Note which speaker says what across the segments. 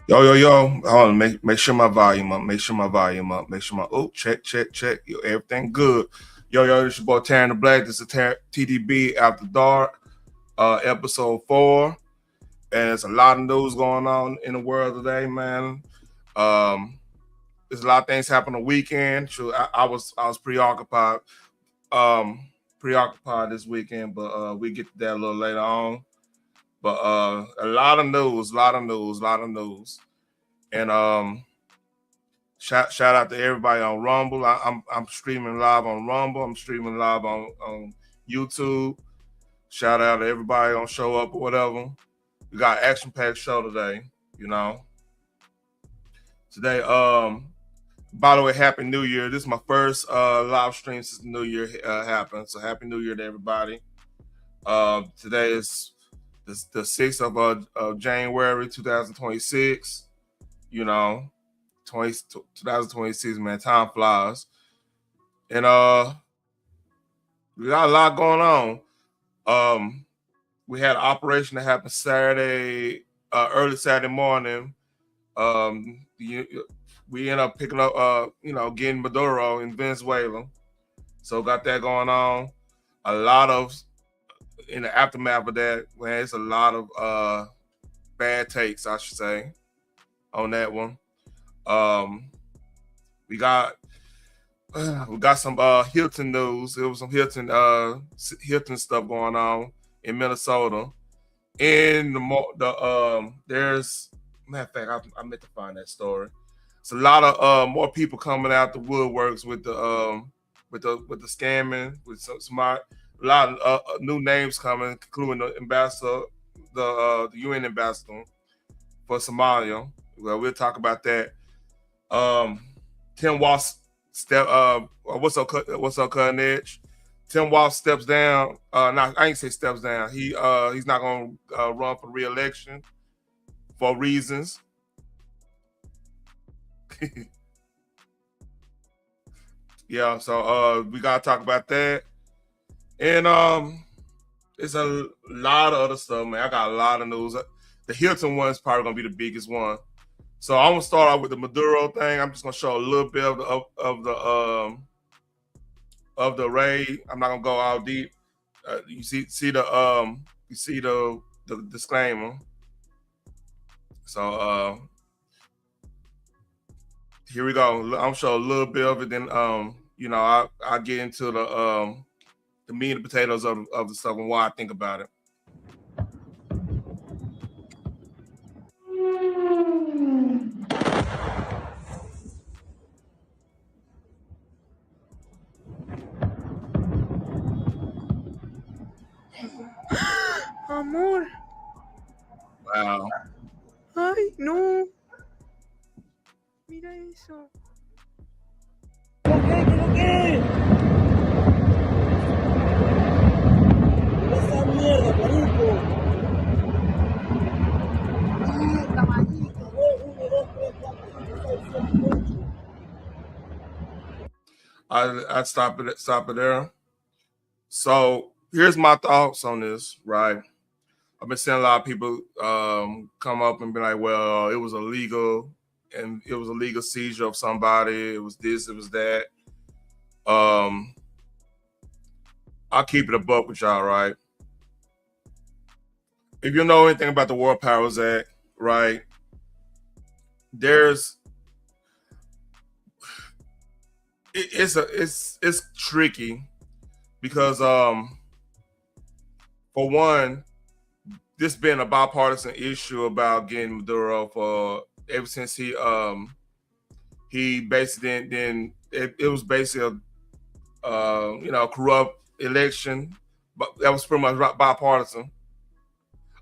Speaker 1: Yo. Hold on, make sure my volume up. Make sure my volume up. Make sure my check. Yo, everything good. Yo, this your boy Taryn the Black. This is TTB After Dark, episode 4. And there's a lot of news going on in the world today, man. Um, there's a lot of things happening the weekend. Sure, I was preoccupied this weekend, but we get to that a little later on. But a lot of news. And shout out to everybody on Rumble. I'm streaming live on Rumble. I'm streaming live on YouTube. Shout out to everybody on Show Up or whatever. We got action packed show today. You know, today. By the way, Happy New Year. This is my first live stream since the New Year happened. So Happy New Year to everybody. Today is the 6th of January 2026. You know, 2026, man, time flies. And we got a lot going on. We had an operation that happened Saturday, early Saturday morning. We ended up picking up, getting Maduro in Venezuela. So got that going on. A lot of, in the aftermath of that, man, it's a lot of bad takes, I should say, on that one. We got some Hilton news. There was some Hilton stuff going on in Minnesota. In there's, matter of fact, I meant to find that story. It's a lot of more people coming out the woodworks with the scamming, with some a lot of new names coming, including the ambassador, the UN ambassador for Somalia. Well, we'll talk about that. Tim Walz what's up, Cutting Edge? Tim Walz steps down. I ain't say steps down. He's not gonna run for reelection for reasons. Yeah, so we gotta talk about that. And it's a lot of other stuff, man. I got a lot of news. The Hilton one is probably gonna be the biggest one. So I'm gonna start out with the Maduro thing. I'm just gonna show a little bit of the raid. I'm not gonna go out deep. You see the disclaimer. So here we go. I'm gonna show a little bit of it. Then I get into the meat and potatoes of the stuff and why I think about it.
Speaker 2: Amor.
Speaker 1: Wow.
Speaker 2: Ay, no. Mira eso.
Speaker 3: ¿Qué? Esa mierda, marico. Mierda, marico. 1, 2, 3, 4, 5, 6, 7, 8.
Speaker 1: I'd stop it there. So here's my thoughts on this, right? I've been seeing a lot of people come up and be like, well, it was illegal and it was a legal seizure of somebody. It was this, it was that. I'll keep it a buck with y'all, right? If you know anything about the World Powers Act, right, it's tricky because for one, this been a bipartisan issue about getting Maduro for ever since he basically then it was basically a corrupt election, but that was pretty much bipartisan.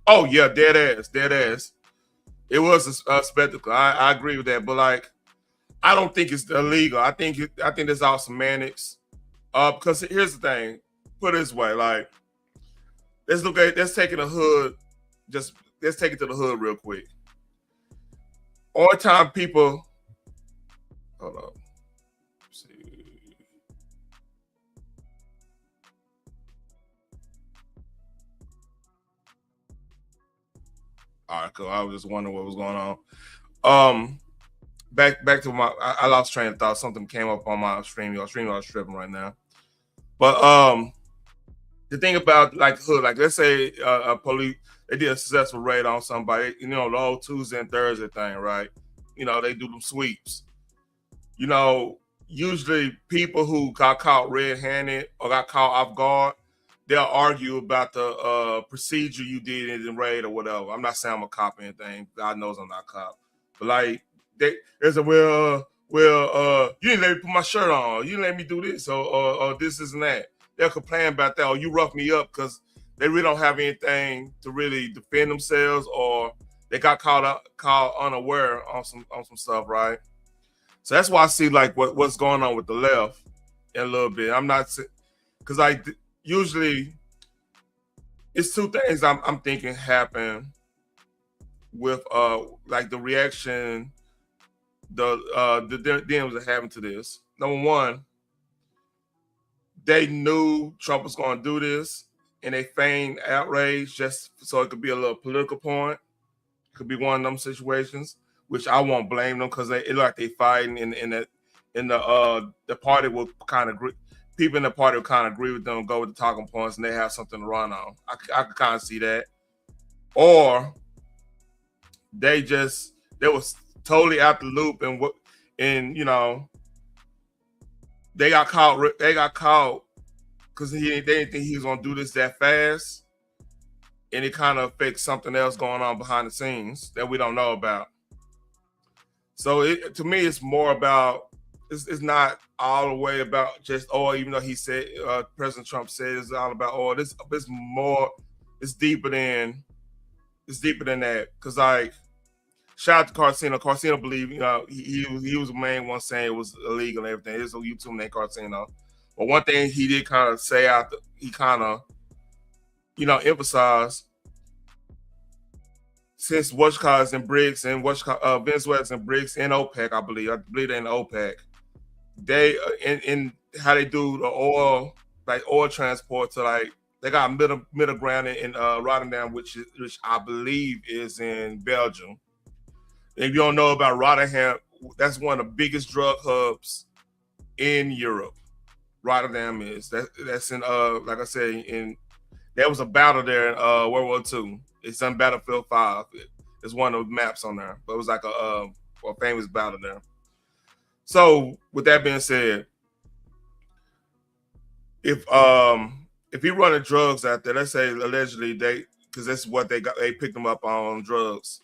Speaker 1: Oh yeah, dead ass. It was a spectacle. I agree with that, but like, I don't think it's illegal. I think there's all semantics. Because here's the thing. Put it this way, like, let's take it to the hood. Let's take it to the hood real quick. All the time people, hold on. Let's see. All right, cool. I was just wondering what was going on. Back to my, I lost train of thought. Something came up on my stream. Your stream is tripping right now. But the thing about like hood, like let's say a police, they did a successful raid on somebody, you know, the old Tuesday and Thursday thing, right? You know, they do them sweeps. You know, usually people who got caught red-handed or got caught off guard, they'll argue about the procedure you did in the raid or whatever. I'm not saying I'm a cop or anything. God knows I'm not a cop. But like, there's a you didn't let me put my shirt on. You didn't let me do this or this and that. They'll complain about that, or you rough me up because they really don't have anything to really defend themselves, or they got caught unaware on some stuff, right? So that's why I see like what's going on with the left in a little bit. I'm not, because I usually it's two things I'm thinking happen with like the reaction the Dems are having to this. Number one, they knew Trump was going to do this, and they feigned outrage just so it could be a little political point. It could be one of them situations, which I won't blame them because it look like they fighting in the party will kind of people in the party will kind of agree with them, go with the talking points, and they have something to run on. I could kind of see that, or they was totally out the loop and you know. They got caught because they didn't think he was gonna do this that fast, and it kind of affects something else going on behind the scenes that we don't know about. So to me, it's more about it's not all the way about just oil, even though he said President Trump said it's all about oil. It's deeper than that. Because like, shout out to Carcino. Carcino believe, you know, he was the main one saying it was illegal and everything. There's a YouTube named Carcino. But one thing he did kind of say he kind of, you know, emphasized, since Washington's in BRICS and Venezuela's in BRICS and OPEC, I believe they're in OPEC. They in how they do the oil transport to like, they got middle ground in Rotterdam, which I believe is in Belgium. If you don't know about Rotterdam, that's one of the biggest drug hubs in Europe. Rotterdam is that's in like I said, there was a battle there in World War II. It's on Battlefield 5. It's one of the maps on there, but it was like a famous battle there. So with that being said, if he running drugs out there, let's say allegedly because that's what they picked them up on drugs.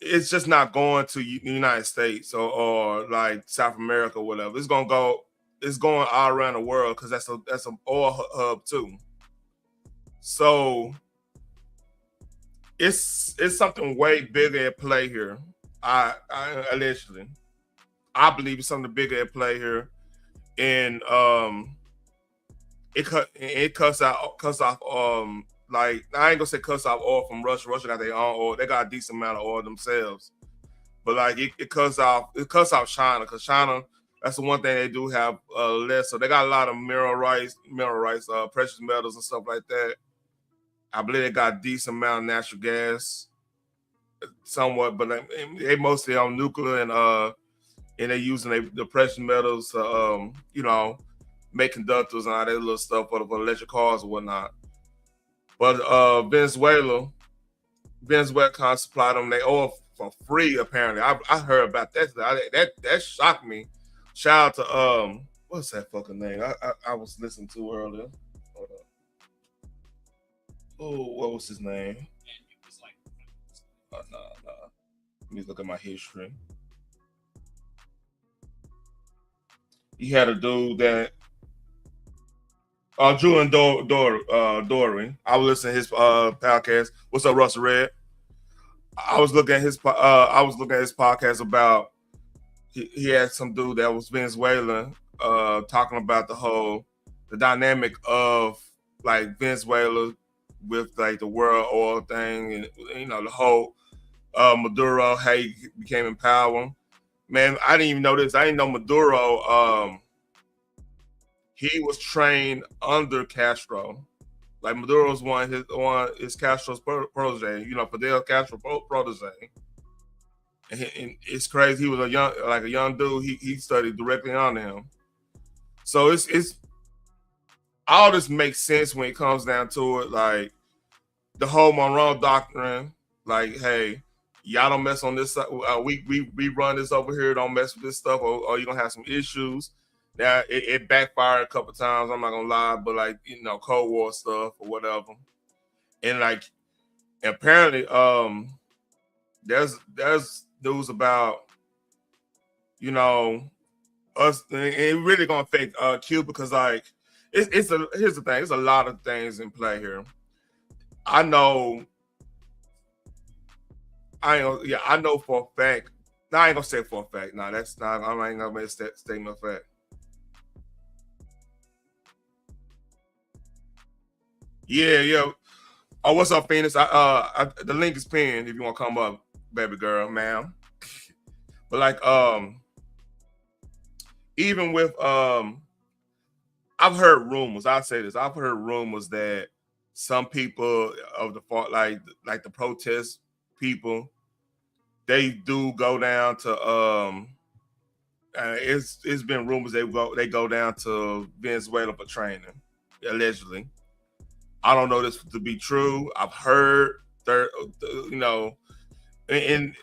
Speaker 1: It's just not going to the United States or like South America or whatever. It's going all around the world because that's an oil hub too. So it's something way bigger at play here. I allegedly, I believe it's something bigger at play here, and it cuts off like, I ain't gonna say cuts off oil from Russia. Russia got their own oil. They got a decent amount of oil themselves. But like it cuts off China, because China, that's the one thing they do have less. So they got a lot of mineral rights, precious metals and stuff like that. I believe they got a decent amount of natural gas, somewhat, but they mostly on nuclear and they using the precious metals to you know, make conductors and all that little stuff for electric cars or whatnot. But Venezuela kind of supplied them they oil for free. Apparently, I heard about that. That shocked me. Shout out to what's that fucking name? I was listening to earlier. Hold up. Oh, what was his name? Nah. Let me look at my history. He had a dude that. Julian Dory. I was listening to his podcast. What's up, Russell Red? I was looking at his podcast about he had some dude that was Venezuelan talking about the dynamic of like Venezuela with like the world oil thing, and you know, the whole Maduro, how he became in power. Man, I didn't even know this. I didn't know Maduro. He was trained under Castro. Like Maduro was one his Castro's protege, you know, Fidel Castro protege. and it's crazy. He was a young dude. He studied directly under him. So it's all this makes sense when it comes down to it. Like the whole Monroe doctrine, like, hey, y'all don't mess on this. We run this over here. Don't mess with this stuff, or you're gonna have some issues. Now it backfired a couple times. I'm not gonna lie, but like Cold War stuff or whatever. And like apparently, there's news about us. And it really gonna affect Cuba because like here's the thing. There's a lot of things in play here. I know for a fact. No, I ain't gonna say for a fact. No, that's not. I ain't gonna make a statement of fact. Yeah. Oh, what's up, Phoenix? The link is pinned if you want to come up, baby girl, ma'am. But like, even with I've heard rumors. I'll say this. I've heard rumors that some people of the like the protest people, they do go down to it's been rumors they go down to Venezuela for training, allegedly. I don't know this to be true. I've heard and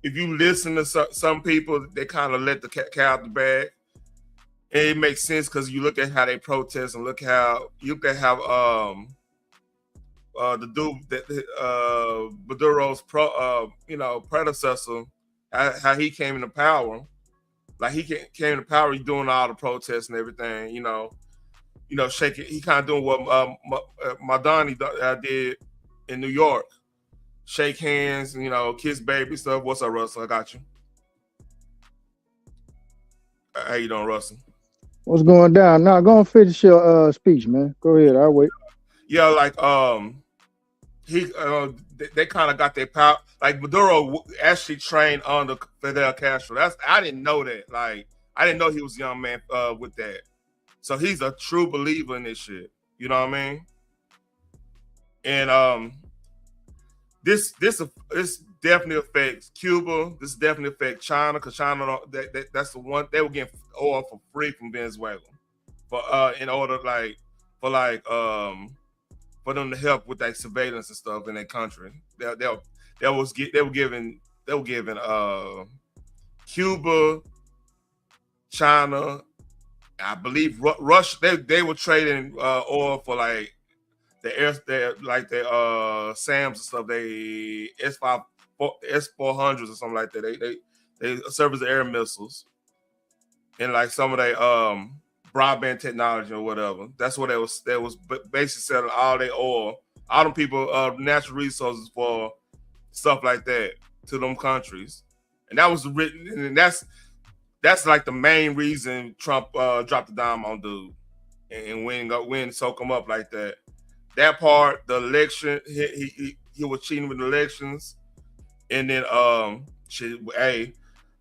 Speaker 1: if you listen to some people, they kind of let the cat out the bag. And it makes sense because you look at how they protest and look how the dude that Maduro's predecessor, how he came into power. Like he came into power, he's doing all the protests and everything, shaking. He kind of doing what Madani did in New York, shake hands, kiss baby stuff. What's up, Russell? I got you. How you doing, Russell?
Speaker 4: What's going down? Now, go and finish your speech, man. Go ahead. I'll wait.
Speaker 1: Yeah, like they kind of got their power. Like Maduro actually trained under Fidel Castro. I didn't know that. Like I didn't know he was a young man with that. So he's a true believer in this shit. You know what I mean? And this definitely affects Cuba. This definitely affects China because China that's the one they were getting oil for free from Venezuela, in order for them to help with that surveillance and stuff in their country. They were giving Cuba, China, I believe Russia. They were trading oil for like the SAMs and stuff. They S-400s or something like that. They serve as air missiles and like some of their broadband technology or whatever. That's what they was basically selling all their oil, all them people natural resources for stuff like that to them countries. And that was written, and that's like the main reason Trump dropped the dime on dude and win soak him up like that. That part, the election, he was cheating with the elections, and then hey,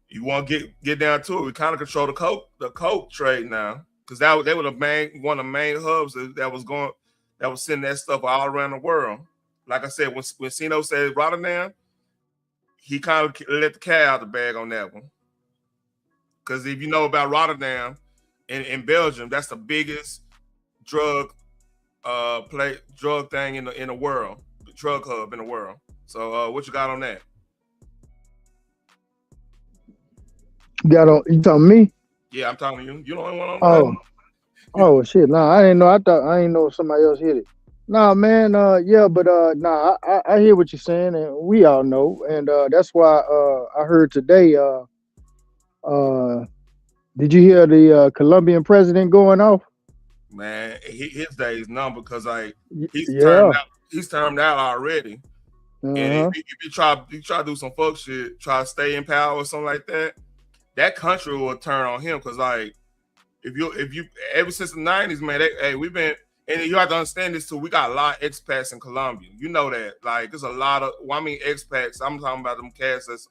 Speaker 1: you want to get down to it? We kind of control the coke trade now because they were one of the main hubs that was sending that stuff all around the world. Like I said, when Sino said Rotterdam, he kind of let the cat out of the bag on that one. Because if you know about Rotterdam in Belgium, that's the biggest drug thing in the world, the drug hub in the world. So what you got on that?
Speaker 4: You talking me?
Speaker 1: Yeah, I'm talking to you. You the only one on that.
Speaker 4: Oh shit! No, I didn't know. I didn't know somebody else hit it. Nah, man. Yeah, but nah, I hear what you're saying, and we all know, and that's why I heard today. Did you hear the Colombian president going off?
Speaker 1: Man, his day is numbered because like he's
Speaker 4: Yeah.
Speaker 1: termed out already. And if you try to do some fuck shit, try to stay in power or something like that, that country will turn on him. Because like if you ever since the 90s, man, we've been, and you have to understand this too. We got a lot of expats in Colombia. You know that. Like there's a lot of expats. I'm talking about them cats that's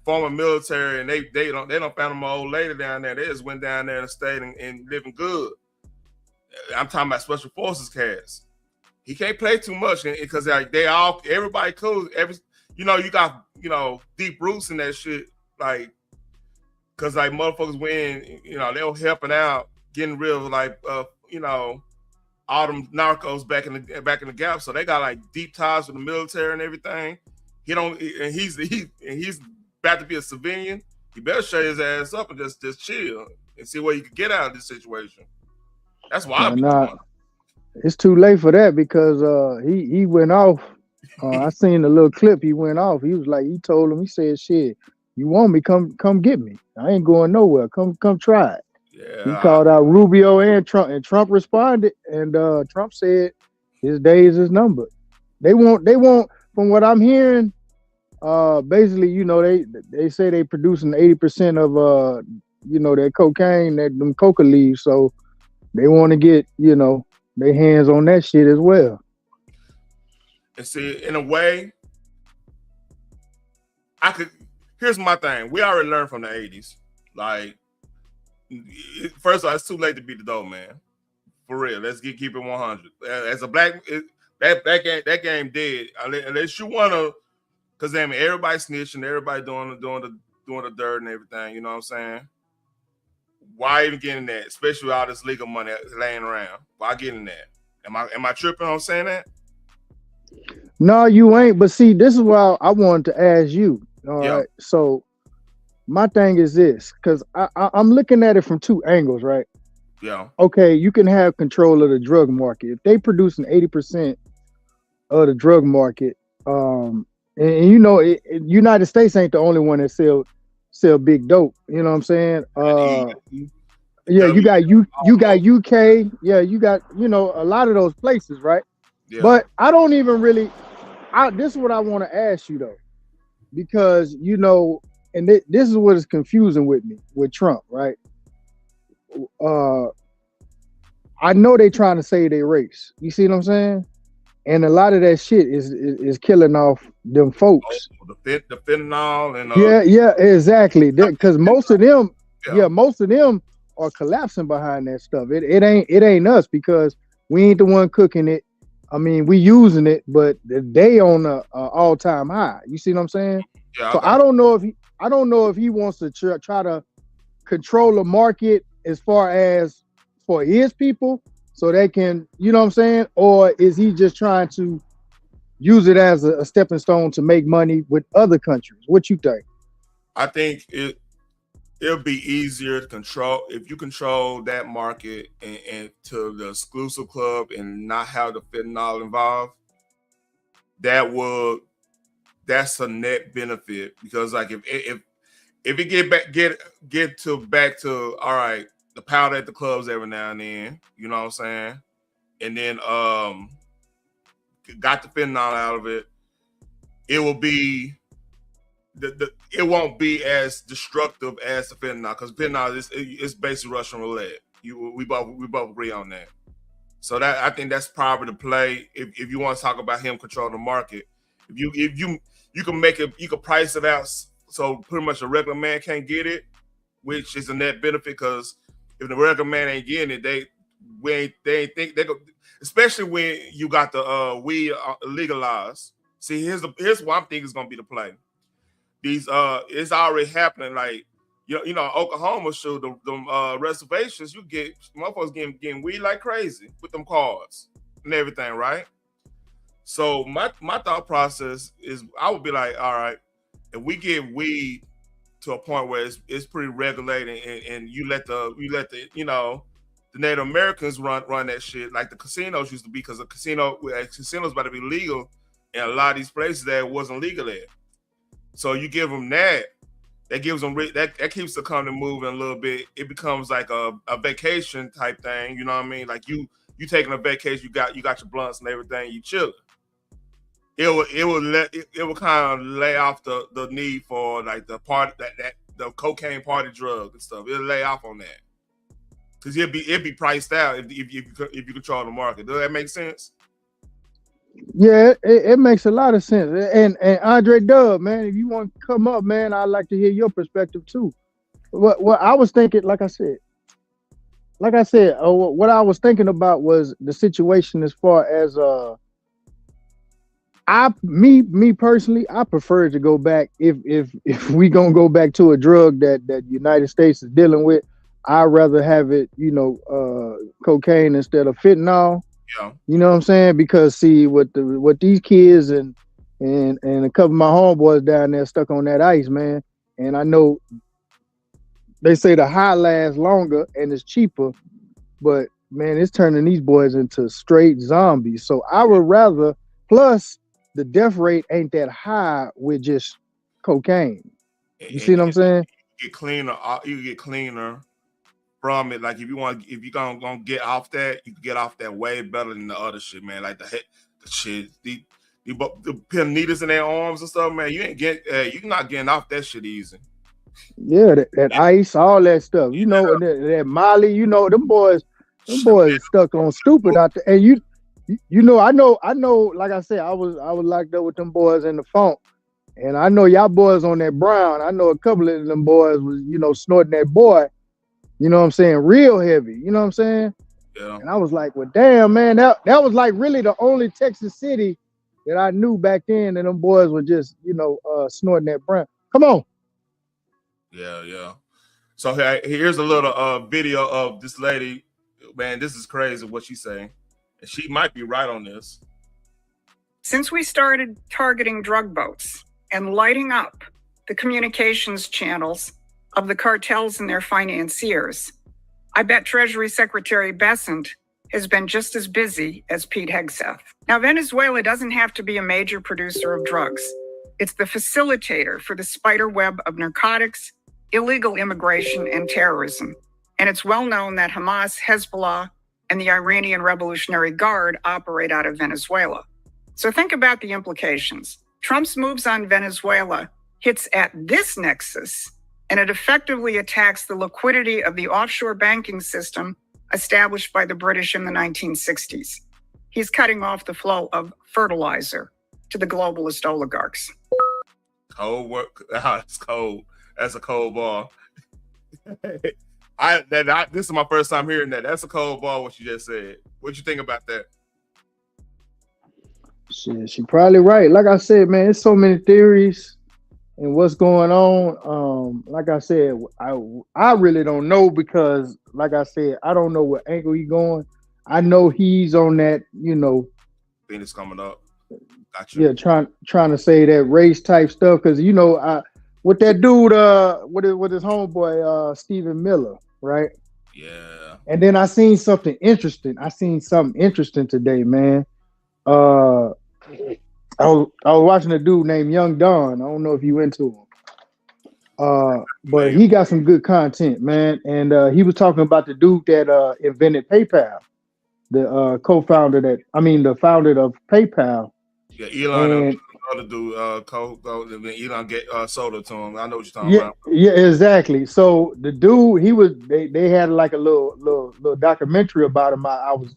Speaker 1: former military, and they don't found them old lady down there. They just went down there and stayed and living good. I'm talking about special forces cats. He can't play too much because like everybody cool. You got deep roots in that shit, like, cause like motherfuckers when they were helping out, getting rid of like all them narcos back in the gap, so they got like deep ties with the military and everything. He's about to be a civilian. He better shut his ass up and just chill and see what he can get out of this situation. That's why I'm doing.
Speaker 4: It's too late for that because he went off. I seen the little clip. He went off. He was like, he told him, he said, "Shit, you want me? Come get me. I ain't going nowhere. Come try it."
Speaker 1: Yeah,
Speaker 4: he called out Rubio and Trump responded, and Trump said his days is numbered. They want. From what I'm hearing, basically, they say they producing 80% of that cocaine, them coca leaves. So they want to get their hands on that shit as well.
Speaker 1: And see, in a way, here's my thing. We already learned from the 80s. Like, first of all, it's too late to beat the dope man. For real. Let's keep it 100. As a black, that game dead. Unless you want to, because everybody snitching, everybody doing the dirt and everything. You know what I'm saying? Why even getting that? Especially with all this legal money laying around. Why getting that? Am I tripping on saying that?
Speaker 4: No, you ain't. But see, this is why I wanted to ask you. All right. So my thing is this, because I'm looking at it from two angles, right?
Speaker 1: Yeah.
Speaker 4: Okay, you can have control of the drug market. If they producing 80% of the drug market, and United States ain't the only one that sell big dope. You know what I'm saying? Yeah, you got UK. Yeah, you got a lot of those places, right? Yeah. But I don't even really. This is what I want to ask you though, because and this is what is confusing with me with Trump, right? I know they trying to save their race. You see what I'm saying? And a lot of that shit is killing off them folks.
Speaker 1: The fentanyl and
Speaker 4: yeah, exactly. Because most of them are collapsing behind that stuff. It ain't us because we ain't the one cooking it. I mean, we using it, but they on a all-time high. You see what I'm saying? Yeah. So I don't know if he wants to try to control the market as far as for his people, so they can, you know what I'm saying, or is he just trying to use it as a stepping stone to make money with other countries? What you think?
Speaker 1: I think it'll be easier to control if you control that market and to the exclusive club and not have the fentanyl involved. That's a net benefit because like if it get back to all right, the powder at the clubs every now and then, you know what I'm saying, and then got the fentanyl out of it, it will be. It won't be as destructive as the fentanyl because fentanyl is basically Russian roulette. We both agree on that. So that I think that's probably the play if you want to talk about him controlling the market. If you can make it, you can price it out so pretty much a regular man can't get it, which is a net benefit because if the regular man ain't getting it, they ain't think they go. Especially when you got the weed legalized. See, here's what I'm thinking is gonna be the play. These it's already happening. Like Oklahoma showed the reservations. You get motherfuckers getting weed like crazy with them cards and everything, right? So my thought process is I would be like, all right, if we get weed to a point where it's pretty regulated and you let the Native Americans run that shit like the casinos used to be because the casinos about to be legal in a lot of these places that it wasn't legal at. So you give them that gives them that keeps the economy moving a little bit. It becomes like a vacation type thing, you know what I mean? Like you taking a vacation, you got your blunts and everything, you chilling. It will kind of lay off the need for like the party that the cocaine party drug and stuff. It'll lay off on that because it'd be priced out if you control the market. Does that make sense?
Speaker 4: Yeah, it makes a lot of sense. And Andre Dub, man, if you want to come up, man, I'd like to hear your perspective too. What I was thinking, like I said, what I was thinking about was the situation as far as Me personally, I prefer to go back if we gonna go back to a drug that United States is dealing with. I'd rather have it, cocaine instead of fentanyl.
Speaker 1: Yeah.
Speaker 4: You know what I'm saying? Because see, what these kids and a couple of my homeboys down there stuck on that ice, man. And I know they say the high lasts longer and it's cheaper, but man, it's turning these boys into straight zombies. So I would rather. Plus, the death rate ain't that high with just cocaine. You see what I'm saying?
Speaker 1: Get cleaner. You get cleaner from it. Like if you're gonna get off that, you can get off that way better than the other shit, man. Like the shit, the pin needles in their arms and stuff, man. You're not getting off that shit easy.
Speaker 4: Yeah, that ice, all that stuff. You know, that Molly. You know, them boys stuck on stupid out there. And I know. Like I said, I was locked up with them boys in the funk, and I know y'all boys on that brown. I know a couple of them boys was snorting that boy. You know what I'm saying? Real heavy. You know what I'm saying?
Speaker 1: Yeah.
Speaker 4: And I was like, well, damn, man, that was like really the only Texas city that I knew back then, and them boys were just snorting that brown. Come on.
Speaker 1: Yeah. So here's a little video of this lady. Man, this is crazy what she's saying. And she might be right on this.
Speaker 5: Since we started targeting drug boats and lighting up the communications channels of the cartels and their financiers, I bet Treasury Secretary Bessent has been just as busy as Pete Hegseth. Now, Venezuela doesn't have to be a major producer of drugs. It's the facilitator for the spider web of narcotics, illegal immigration, and terrorism. And it's well known that Hamas, Hezbollah, and the Iranian Revolutionary Guard operate out of Venezuela. So think about the implications. Trump's moves on Venezuela hits at this nexus, and it effectively attacks the liquidity of the offshore banking system established by the British in the 1960s. He's cutting off the flow of fertilizer to the globalist oligarchs.
Speaker 1: Cold work. It's cold. That's a cold ball. This is my first time hearing that. That's a cold ball, what you just said. What you think about that?
Speaker 4: Shit, she probably right. Like I said, man, it's so many theories and what's going on. Like I said, I really don't know because, like I said, I don't know what angle he's going. I know he's on that,
Speaker 1: Thing is coming up. Gotcha.
Speaker 4: Yeah, trying to say that race type stuff because with that dude, with his homeboy, Stephen Miller, right?
Speaker 1: Yeah.
Speaker 4: And then I seen something interesting. Today, man. I was watching a dude named Young Don. I don't know if you into him. But he got some good content, man. And he was talking about the dude that invented PayPal, the founder of PayPal.
Speaker 1: Yeah, Elon. Other dude, Elon get soda to him. I know what you're talking about.
Speaker 4: Yeah, exactly. So the dude, they had like a little documentary about him. I was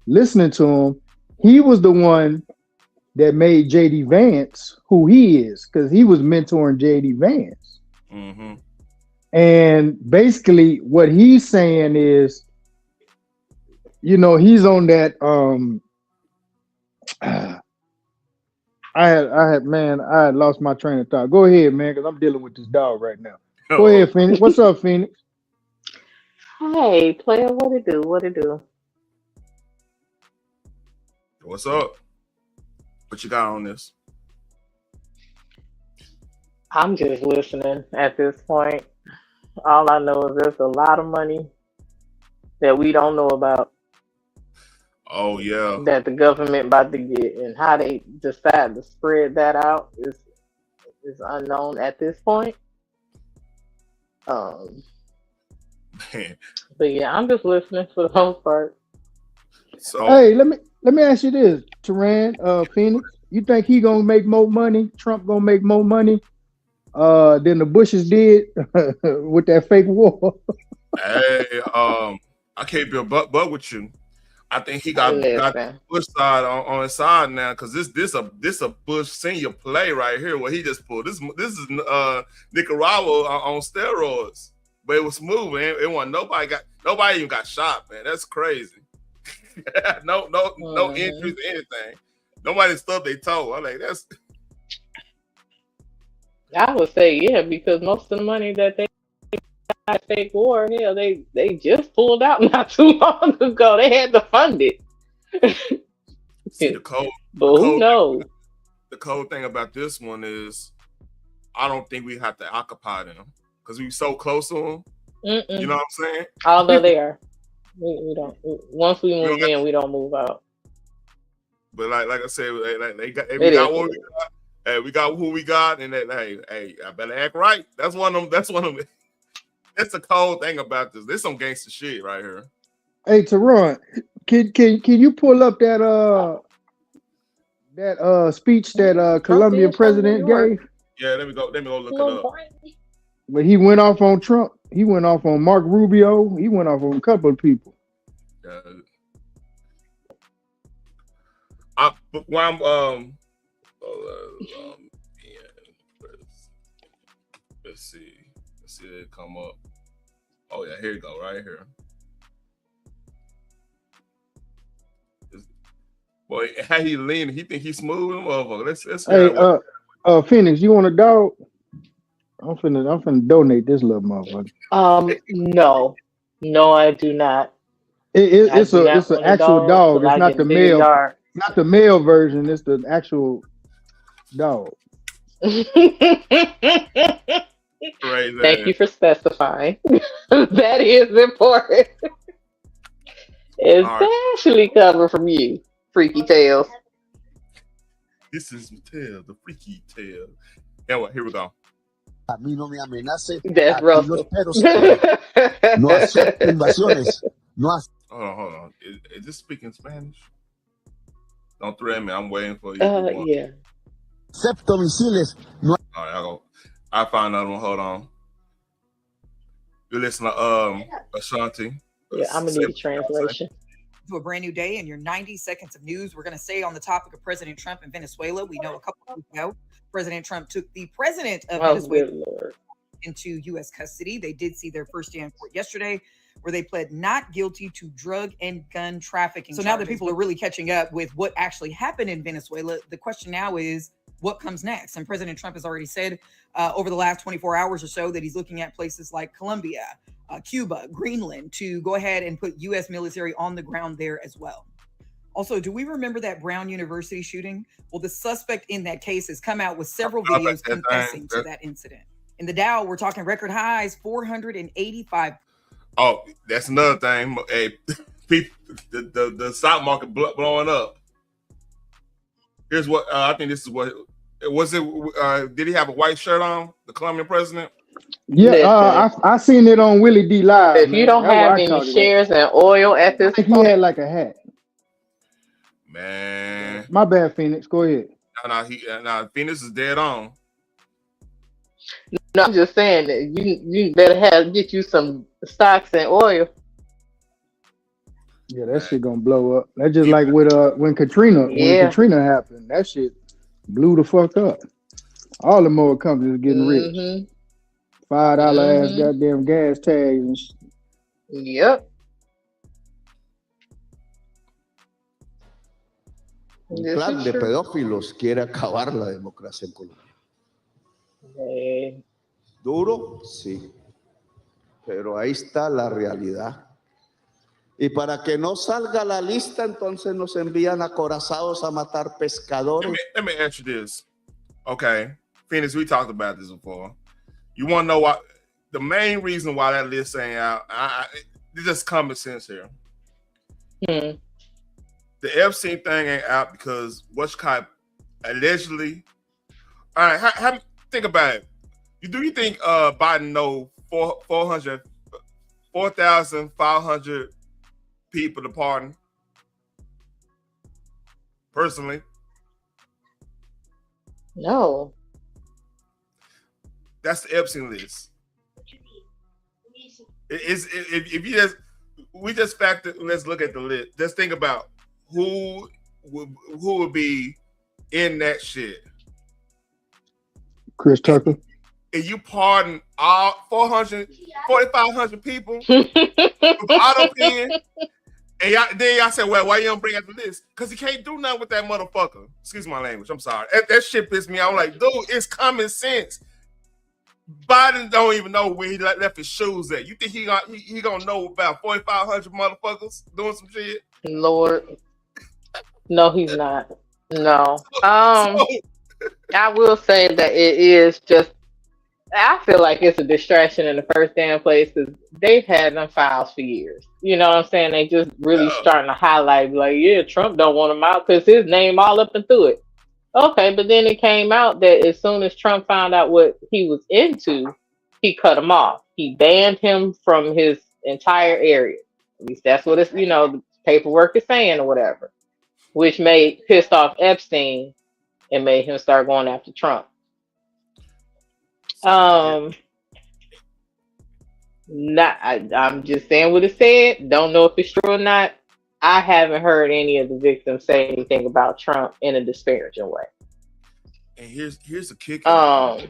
Speaker 4: listening to him. He was the one that made JD Vance who he is, because he was mentoring JD Vance.
Speaker 1: Mm-hmm.
Speaker 4: And basically what he's saying is, he's on that I had lost my train of thought. Go ahead, man, because I'm dealing with this dog right now. Go ahead, Phoenix. What's up, Phoenix?
Speaker 6: Hey, player, what it do?
Speaker 1: What's up? What you got on this?
Speaker 6: I'm just listening at this point. All I know is there's a lot of money that we don't know about.
Speaker 1: Oh yeah.
Speaker 6: That the government about to get, and how they decide to spread that out is unknown at this point.
Speaker 1: Man.
Speaker 6: But yeah, I'm just listening for the most part.
Speaker 1: So
Speaker 4: hey, let me ask you this, Teran, Phoenix. You think he gonna make more money? Trump gonna make more money than the Bushes did with that fake war?
Speaker 1: Hey, I can't be a butt with you. I think he got Bush side on his side now, because this a Bush senior play right here. What he just pulled. This is Nicaragua on steroids, but it was smooth. Man. It wasn't nobody even got shot, man. That's crazy. no injuries or anything. Nobody stubbed their toe. I'm like, that's.
Speaker 6: I would say yeah, because most of the money that they got fake war, hell, they just pulled out not too long ago. They had to fund it.
Speaker 1: See, the cold.
Speaker 6: But who knows?
Speaker 1: The cold thing about this one is, I don't think we have to occupy them because we're so close to them. You know what I'm saying?
Speaker 6: Although they are, we don't. Once we move in, we don't move out.
Speaker 1: But like I said, we got what we got. Hey, we got who we got, and then hey, I better act right. That's one of them. That's the cold thing about this. There's some gangster shit right here.
Speaker 4: Hey, Teron, can you pull up that speech that Colombian president gave?
Speaker 1: Yeah, let me go look it up.
Speaker 4: But he went off on Trump. He went off on Mark Rubio. He went off on a couple of people.
Speaker 1: Let's see it come up. Oh yeah, here you go, right here. Boy, how he leaning? He think he's smooth, motherfucker. Let's
Speaker 4: hey, Phoenix, you want a dog? I'm finna donate this little motherfucker.
Speaker 6: No, I do not.
Speaker 4: It's an actual dog. It's not the male. Not the male version. It's the actual dog.
Speaker 6: Thank you for specifying. That is important. Especially coming from you, Freaky Tales.
Speaker 1: This is Tale, the Freaky Tale. Anyway, here we go.
Speaker 3: A mí no me amenace.
Speaker 6: That's Russell.
Speaker 3: No acepto invasiones.
Speaker 1: Hold on. Is this speaking Spanish? Don't threaten me. I'm waiting for you.
Speaker 6: Yeah.
Speaker 3: Acepto misiles. No.
Speaker 1: All right, I'll find another one. Hold on. You listen to Ashanti.
Speaker 6: Yeah, I'm gonna need a translation.
Speaker 2: To a brand new day in your 90 seconds of news. We're going to stay on the topic of President Trump in Venezuela. We know a couple of weeks ago, President Trump took the president of Venezuela into U.S. custody. They did see their first day in court yesterday, where they pled not guilty to drug and gun trafficking. So now that people are really catching up with what actually happened in Venezuela, the question now is, what comes next? And President Trump has already said over the last 24 hours or so that he's looking at places like Colombia, Cuba, Greenland to go ahead and put U.S. military on the ground there as well. Also, do we remember that Brown University shooting? Well, the suspect in that case has come out with several videos confessing to that incident. In the Dow, we're talking record highs, 485.
Speaker 1: Oh, that's another thing. Hey, the stock market blowing up. Here's what I think. This is what was it. Did he have a white shirt on? The Colombian president.
Speaker 4: Yeah, I seen it on Willie D Live.
Speaker 6: If you don't have any shares in oil at this point,
Speaker 4: he had like a hat.
Speaker 1: Man,
Speaker 4: my bad, Phoenix. Go ahead.
Speaker 1: No, Phoenix is dead on.
Speaker 6: No, I'm just saying that you better get you some stocks and oil.
Speaker 4: Yeah, that shit gonna blow up. That's just like with when Katrina happened. That shit blew the fuck up. All the oil companies are getting rich. $5 ass goddamn gas tags and shit.
Speaker 6: Yep.
Speaker 3: Un clan de pedófilos quiere acabar la democracia en Colombia. Duro, sí. Pero ahí está la realidad. Y para que no salga la lista, entonces nos envían acorazados a matar pescadores.
Speaker 1: Let me ask you this. Okay, Phoenix, we talked about this before. You want to know why? The main reason why that list ain't out, it's just common sense here. The Epstein thing ain't out because what's called allegedly. All right, think about it. Do you think Biden know 4,500 people to pardon? Personally,
Speaker 6: no.
Speaker 1: That's the Epstein list. If you just factor, let's look at the list. Just think about who would be in that shit.
Speaker 4: Chris Tucker.
Speaker 1: And you pardon all 4,500 people with auto pen, And then y'all said, well, why you don't bring up the list? Because he can't do nothing with that motherfucker. Excuse my language. I'm sorry. That shit pissed me out. I'm like, dude, it's common sense. Biden don't even know where he left his shoes at. You think he gonna know about 4,500 motherfuckers doing some shit?
Speaker 6: Lord, no, he's not. No. I will say that it is just. I feel like it's a distraction in the first damn place because they've had them files for years. You know what I'm saying? They just really starting to highlight, like, yeah, Trump don't want him out because his name all up and through it. Okay, but then it came out that as soon as Trump found out what he was into, he cut him off. He banned him from his entire area. At least that's what it's, the paperwork is saying or whatever, which pissed off Epstein and made him start going after Trump. I'm just saying what it said. Don't know if it's true or not. I haven't heard any of the victims say anything about Trump in a disparaging way.
Speaker 1: And here's the kicker.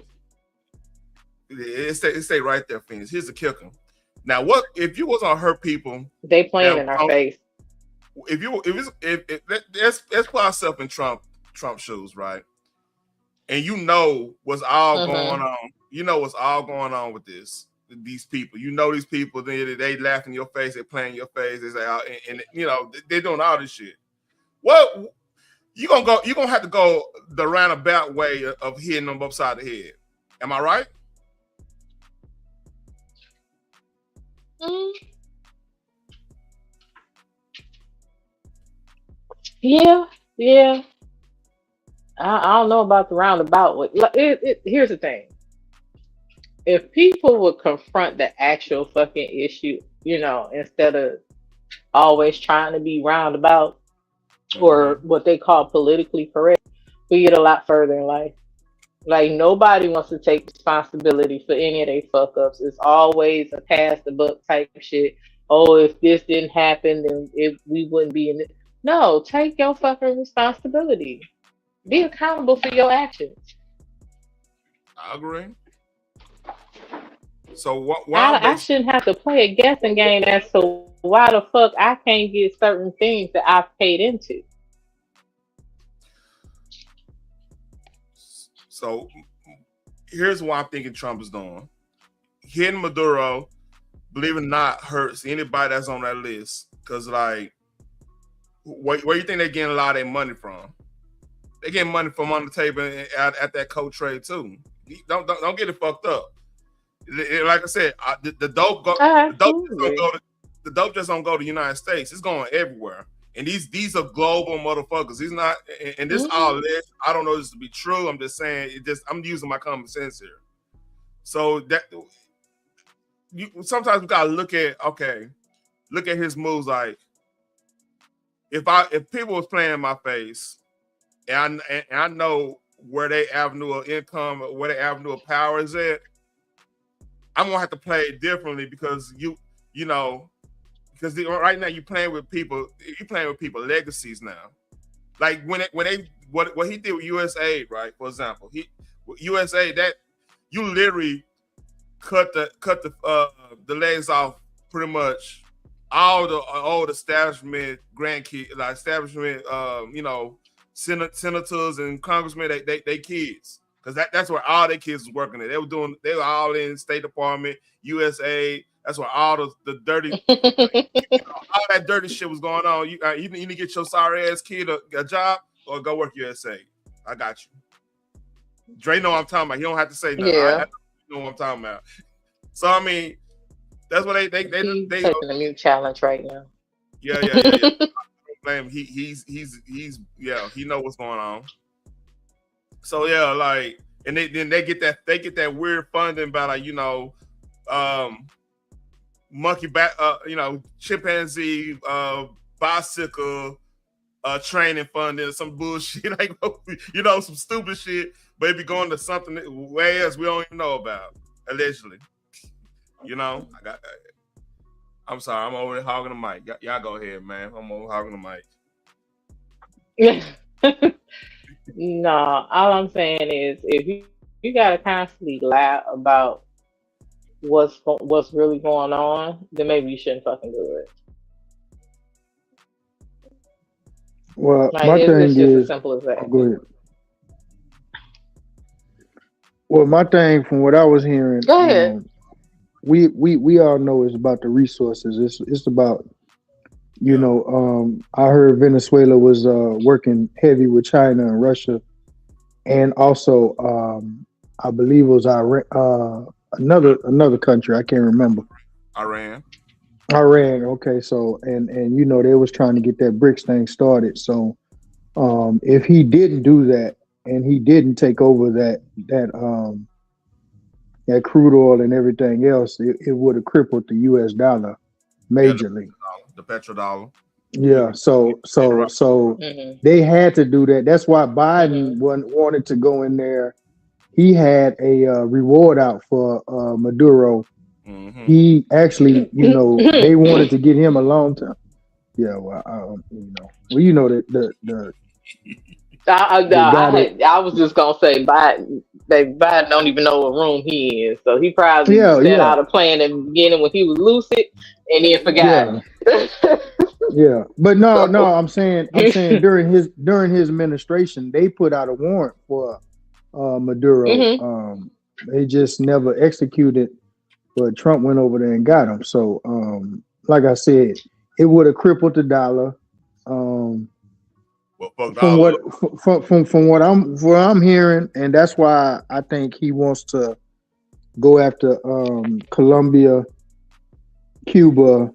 Speaker 1: It stay right there, Phoenix. Here's the kicker. Now, what if you was gonna hurt people?
Speaker 6: They playing in our face.
Speaker 1: Let's put ourselves in Trump shoes, right? And what's all going on. You know what's all going on with these people. These people. They laugh in your face. They play in your face. They say, and they're doing all this shit. Well, you're gonna have to go the roundabout way of hitting them upside the head. Am I right?
Speaker 6: Yeah. I don't know about the roundabout. Here's the thing. If people would confront the actual fucking issue, instead of always trying to be roundabout or what they call politically correct, we get a lot further in life. Like, nobody wants to take responsibility for any of their fuck ups. It's always a pass the buck type shit. Oh, if this didn't happen, then we wouldn't be in it. No, take your fucking responsibility. Be accountable for your actions.
Speaker 1: I agree. So
Speaker 6: I shouldn't have to play a guessing game as to why the fuck I can't get certain things that I've paid into.
Speaker 1: So here's what I'm thinking Trump is doing. Hitting Maduro, believe it or not, hurts anybody that's on that list. Because, like, where you think they're getting a lot of their money from? They getting money from on the table at that co-trade too. Don't get it fucked up. Like I said, the dope just don't go to the United States. It's going everywhere. And these are global motherfuckers. These not, and this all this. I don't know this to be true. I'm just saying I'm using my common sense here. So that sometimes we gotta look at his moves. Like, if people was playing in my face, and I know where their avenue of income, where their avenue of power is at, I'm gonna have to play it differently because because right now you're playing with people legacies now. Like what he did with USAID, right? For example, USAID, that you literally cut the legs off pretty much all the establishment grandkids, like establishment, senators and congressmen, they kids, because that's where all their kids was working at. They were all in State Department, USAID. That's where all the dirty, all that dirty shit was going on. You need to get your sorry ass kid a job or go work USAID. I got you. Dre know what I'm talking about. He don't have to say nothing.
Speaker 6: Yeah.
Speaker 1: I know what I'm talking about. So I mean, that's what they
Speaker 6: taking a mute challenge right now.
Speaker 1: Yeah. Blame he's he know what's going on. So yeah, like, and they get that weird funding by, like, monkey back, chimpanzee bicycle training funding, some bullshit, like, some stupid shit, but it be going to something way else we don't even know about, allegedly. I'm sorry, I'm over here hogging the mic. Y'all go ahead, man. I'm over hogging
Speaker 6: the mic. No, all I'm saying is, if you gotta constantly lie about what's really going on, then maybe you shouldn't fucking do it.
Speaker 4: Well,
Speaker 6: Like
Speaker 4: my
Speaker 6: it's
Speaker 4: thing
Speaker 6: just as
Speaker 4: is,
Speaker 6: simple as that.
Speaker 4: go ahead. Well, my thing from what I was hearing,
Speaker 6: Go ahead.
Speaker 4: we all know it's about the resources. It's about I heard Venezuela was working heavy with China and Russia, and also I believe it was Iran, another country I can't remember.
Speaker 1: Iran.
Speaker 4: Okay, so and they was trying to get that BRICS thing started. So if he didn't do that and he didn't take over that crude oil and everything else, it would have crippled the U.S. dollar majorly.
Speaker 1: The petrodollar.
Speaker 4: Yeah, so
Speaker 6: Mm-hmm.
Speaker 4: they had to do that. That's why Biden
Speaker 6: Mm-hmm.
Speaker 4: wanted to go in there. He had a reward out for Maduro.
Speaker 1: Mm-hmm.
Speaker 4: He actually, they wanted to get him a long time. Yeah, well, the
Speaker 6: I was just gonna say Biden don't even know what room he is, so he probably set out a plan in the beginning when he was lucid and then forgot.
Speaker 4: Yeah, but no, I'm saying during his administration, they put out a warrant for Maduro.
Speaker 6: Mm-hmm.
Speaker 4: They just never executed, but Trump went over there and got him. So, like I said, it would have crippled the dollar. From what I'm hearing, and that's why I think he wants to go after Colombia, Cuba,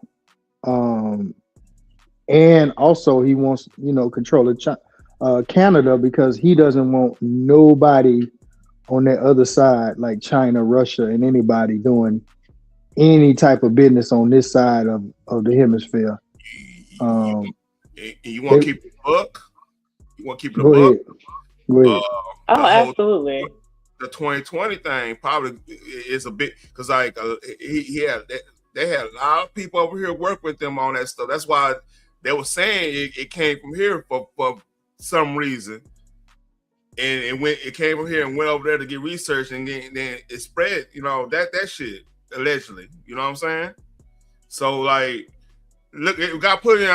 Speaker 4: and also he wants control of Canada, because he doesn't want nobody on that other side like China, Russia, and anybody doing any type of business on this side of the hemisphere.
Speaker 1: You want to keep it a buck? You want to keep it a
Speaker 4: buck? Go ahead.
Speaker 6: Absolutely.
Speaker 1: The 2020 thing probably is a bit, because like they had a lot of people over here work with them on that stuff. That's why they were saying it came from here for some reason, and it came from here and went over there to get research, and then it spread. That shit allegedly. You know what I'm saying? So like, look, we got put in.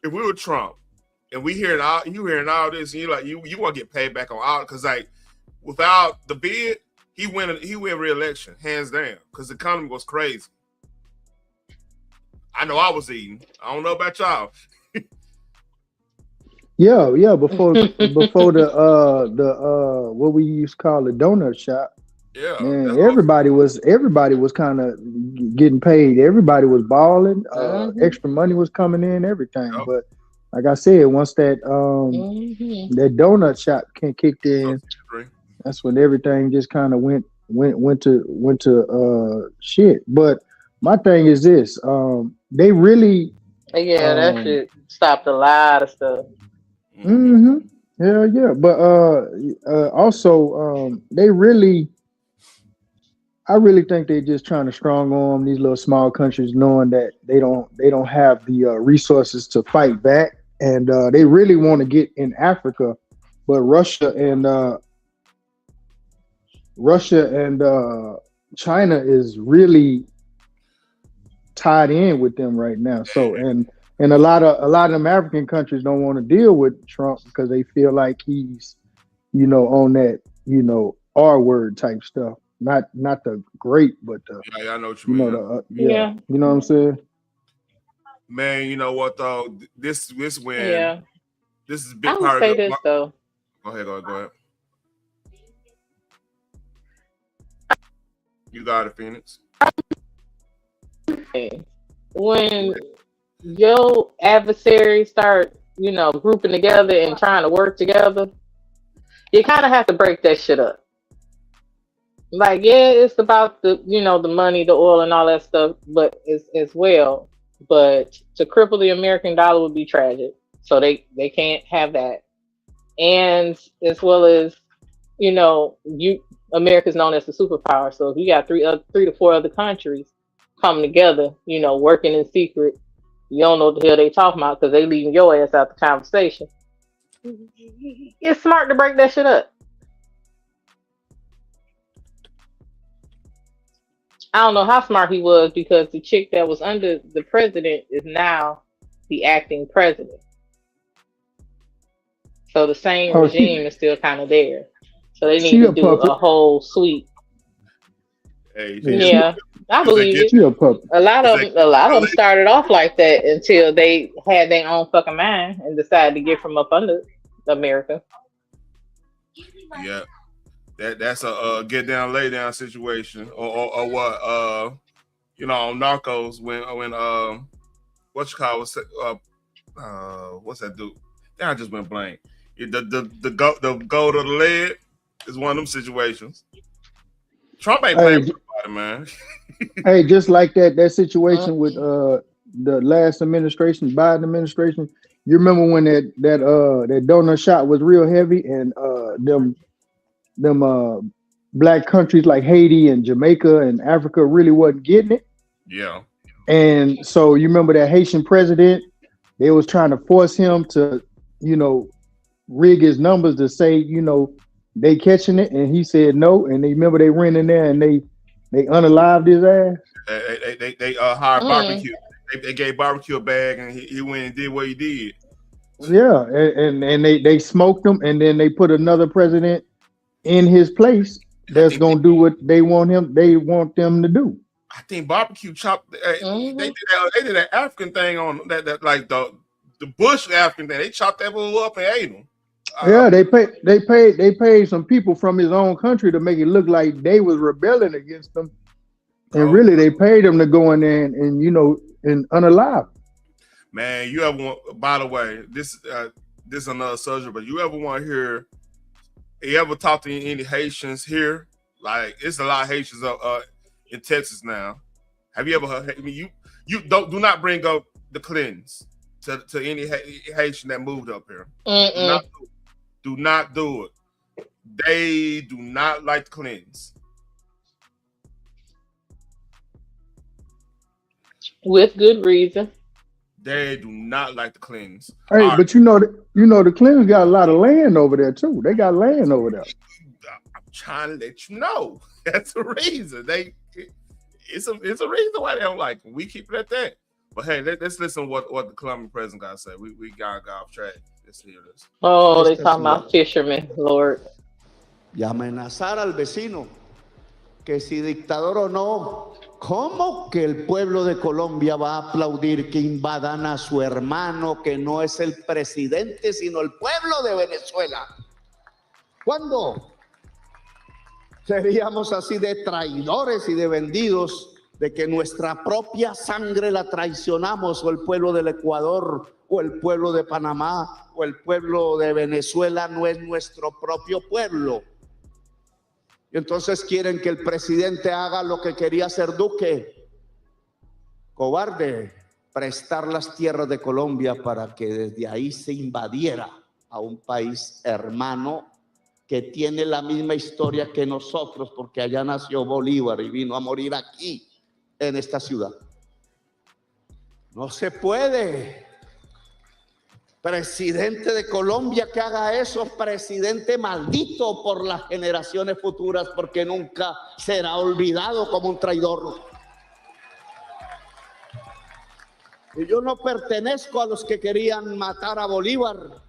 Speaker 1: If we were Trump and you hearing all this, and you want to get paid back on all, because like without the bid, he win re-election hands down, because the economy was crazy. I know I was eating. I don't know about y'all.
Speaker 4: Yeah. Before the what we used to call the donut shop.
Speaker 1: Yeah,
Speaker 4: man. Everybody was kind of getting paid. Everybody was balling. Extra money was coming in. Everything, but like I said, once that that donut shop kicked in, that's when everything just kind of went to shit. But my thing is this: they really
Speaker 6: that shit stopped a lot of stuff.
Speaker 4: Mm-hmm. Yeah. But also they really. I really think they're just trying to strong arm these little small countries, knowing that they don't have the resources to fight back, and they really want to get in Africa, but Russia and China is really tied in with them right now. So and a lot of them African countries don't want to deal with Trump because they feel like he's on that R word type stuff. Not the great, but
Speaker 1: I know what you mean.
Speaker 4: You know what I'm saying?
Speaker 1: Man, you know what though? This when this is a big
Speaker 6: I would
Speaker 1: part
Speaker 6: say
Speaker 1: of
Speaker 6: this though.
Speaker 1: Go ahead. You got it, Phoenix.
Speaker 6: When your adversaries start, grouping together and trying to work together, you kind of have to break that shit up. Like, it's about the money, the oil, and all that stuff, but as well. But to cripple the American dollar would be tragic. So they can't have that. And as well as, America's known as the superpower. So if you got 3 to 4 other countries coming together, working in secret, you don't know what the hell they talking about because they leaving your ass out the conversation. It's smart to break that shit up. I don't know how smart he was, because the chick that was under the president is now the acting president. So the same regime is still kind of there. So they need
Speaker 4: She
Speaker 6: to
Speaker 4: a
Speaker 6: do
Speaker 4: puppet.
Speaker 6: a whole sweep.
Speaker 1: Hey,
Speaker 6: Yeah, I believe it.
Speaker 4: She a puppet.
Speaker 6: A lot of them started off like that until they had their own fucking mind and decided to get from up under America.
Speaker 1: Yeah, that's a get down, lay down situation, or what? You know, on Narcos when what you call what's that dude? I just went blank. The go to the lead is one of them situations. Trump ain't playing with nobody, man.
Speaker 4: Hey, just like that situation with the last administration, Biden administration. You remember when that donut shot was real heavy, and them black countries like Haiti and Jamaica and Africa really wasn't getting it.
Speaker 1: Yeah.
Speaker 4: And so you remember that Haitian president, they was trying to force him to, rig his numbers to say, they catching it, and he said no. And they remember they ran in there and they unalived his ass.
Speaker 1: They hired barbecue. They gave barbecue a bag, and he went and did what he did.
Speaker 4: Yeah, and they smoked him, and then they put another president in his place that's gonna do what they want them to do.
Speaker 1: I think barbecue chopped. They did that African thing on that like the Bush African thing. They chopped that fool up and ate him.
Speaker 4: Yeah, they paid some people from his own country to make it look like they was rebelling against them, and really they paid them to go in there and unalive.
Speaker 1: Man, you ever want? By the way, this is another subject, but you ever want to hear? You ever talk to any Haitians here? Like, it's a lot of Haitians in Texas now. Have you ever heard? I mean, you do not bring up the Clintons to any Haitian that moved up here. Do not do it. They do not like the Clintons.
Speaker 6: With good reason.
Speaker 1: They do not like the Clintons.
Speaker 4: Hey, but the Clintons got a lot of land over there too. They got land over there.
Speaker 1: I'm trying to let you know. That's the reason. It's a reason why they don't like them. We keep it at that. But hey, let's listen to what the Colombian president got to say. We got off track. Let's hear this.
Speaker 6: Oh, they talking about fishermen, Lord.
Speaker 3: Y amenazar al vecino que si dictador o no, ¿cómo que el pueblo de Colombia va a aplaudir que invadan a su hermano, que no es el presidente, sino el pueblo de Venezuela? ¿Cuándo seríamos así de traidores y de vendidos, de que nuestra propia sangre la traicionamos, o el pueblo del Ecuador, o el pueblo de Panamá, o el pueblo de Venezuela no es nuestro propio pueblo? Y entonces quieren que el presidente haga lo que quería hacer Duque, cobarde, prestar las tierras de Colombia para que desde ahí se invadiera a un país hermano que tiene la misma historia que nosotros, porque allá nació Bolívar y vino a morir aquí en esta ciudad. No se puede. Presidente de Colombia que haga eso, presidente maldito por las generaciones futuras, porque nunca será olvidado como un traidor. Y yo no pertenezco a los que querían matar a Bolívar.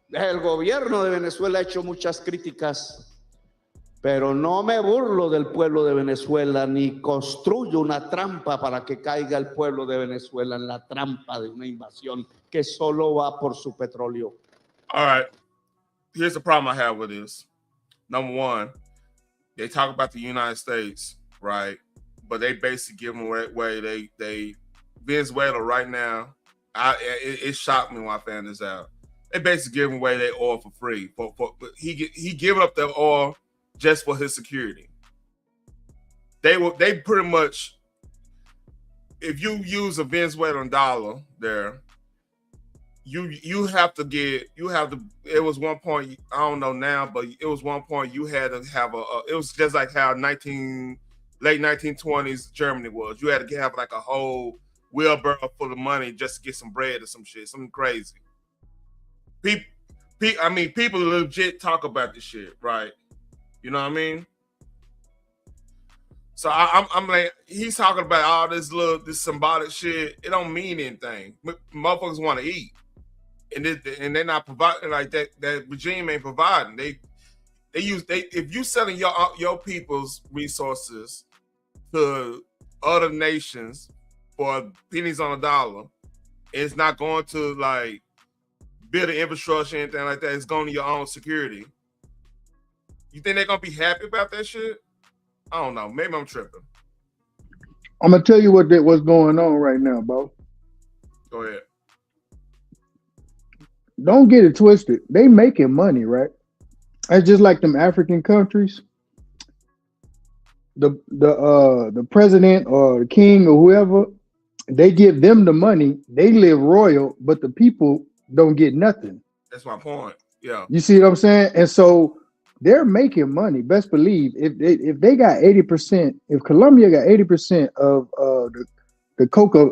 Speaker 3: El gobierno de Venezuela ha hecho muchas críticas, pero no me burlo del pueblo de Venezuela, ni construyo una trampa para que caiga el pueblo de Venezuela en la trampa de una invasión que solo va por su petróleo.
Speaker 1: All right. Here's the problem I have with this. Number one, they talk about the United States, right? But they basically give them away. They Venezuela right now, it shocked me when I found this out. They basically giving away their oil for free. He giving up their oil just for his security. They pretty much, if you use a Venezuelan dollar there, you have to, it was one point, I don't know now, but it was one point you had to have it was just like how late 1920s Germany was. You had to have like a whole wheelbarrow full of money just to get some bread or some shit, something crazy. People legit talk about this shit, right? You know what I mean? So I'm like, he's talking about all this symbolic shit. It don't mean anything. Motherfuckers want to eat. and they're not providing like that. That regime ain't providing. If you selling your people's resources to other nations for pennies on a dollar, it's not going to like build an infrastructure, anything like that. It's going to your own security. You think they're gonna be happy about that shit? I don't know. Maybe I'm tripping.
Speaker 4: I'm gonna tell you what's going on right now, bro.
Speaker 1: Go ahead.
Speaker 4: Don't get it twisted. They making money, right? It's just like them African countries. The president or the king or whoever, they give them the money. They live royal, but the people don't get nothing.
Speaker 1: That's my point. Yeah.
Speaker 4: You see what I'm saying? And so they're making money. Best believe if they got 80%, if Colombia got 80% of the coca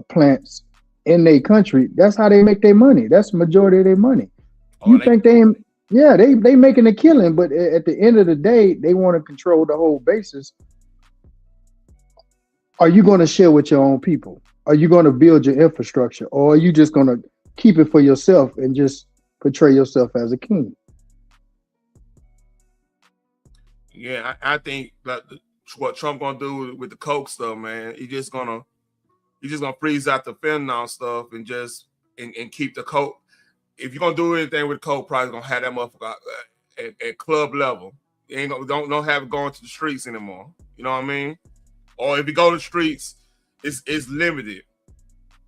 Speaker 4: plants in their country, that's how they make their money. That's the majority of their money. You think they making a killing, but at the end of the day, they want to control the whole basis. Are you going to share with your own people? Are you going to build your infrastructure, or are you just going to keep it for yourself and just portray yourself as a king?
Speaker 1: Yeah, I think that what Trump gonna do with the coke stuff, man, he's just gonna freeze out the fentanyl stuff and just and keep the coke. If you're gonna do anything with coke, probably gonna have that motherfucker at club level. You ain't gonna don't have it going to the streets anymore. You know what I mean? Or if you go to the streets, it's limited.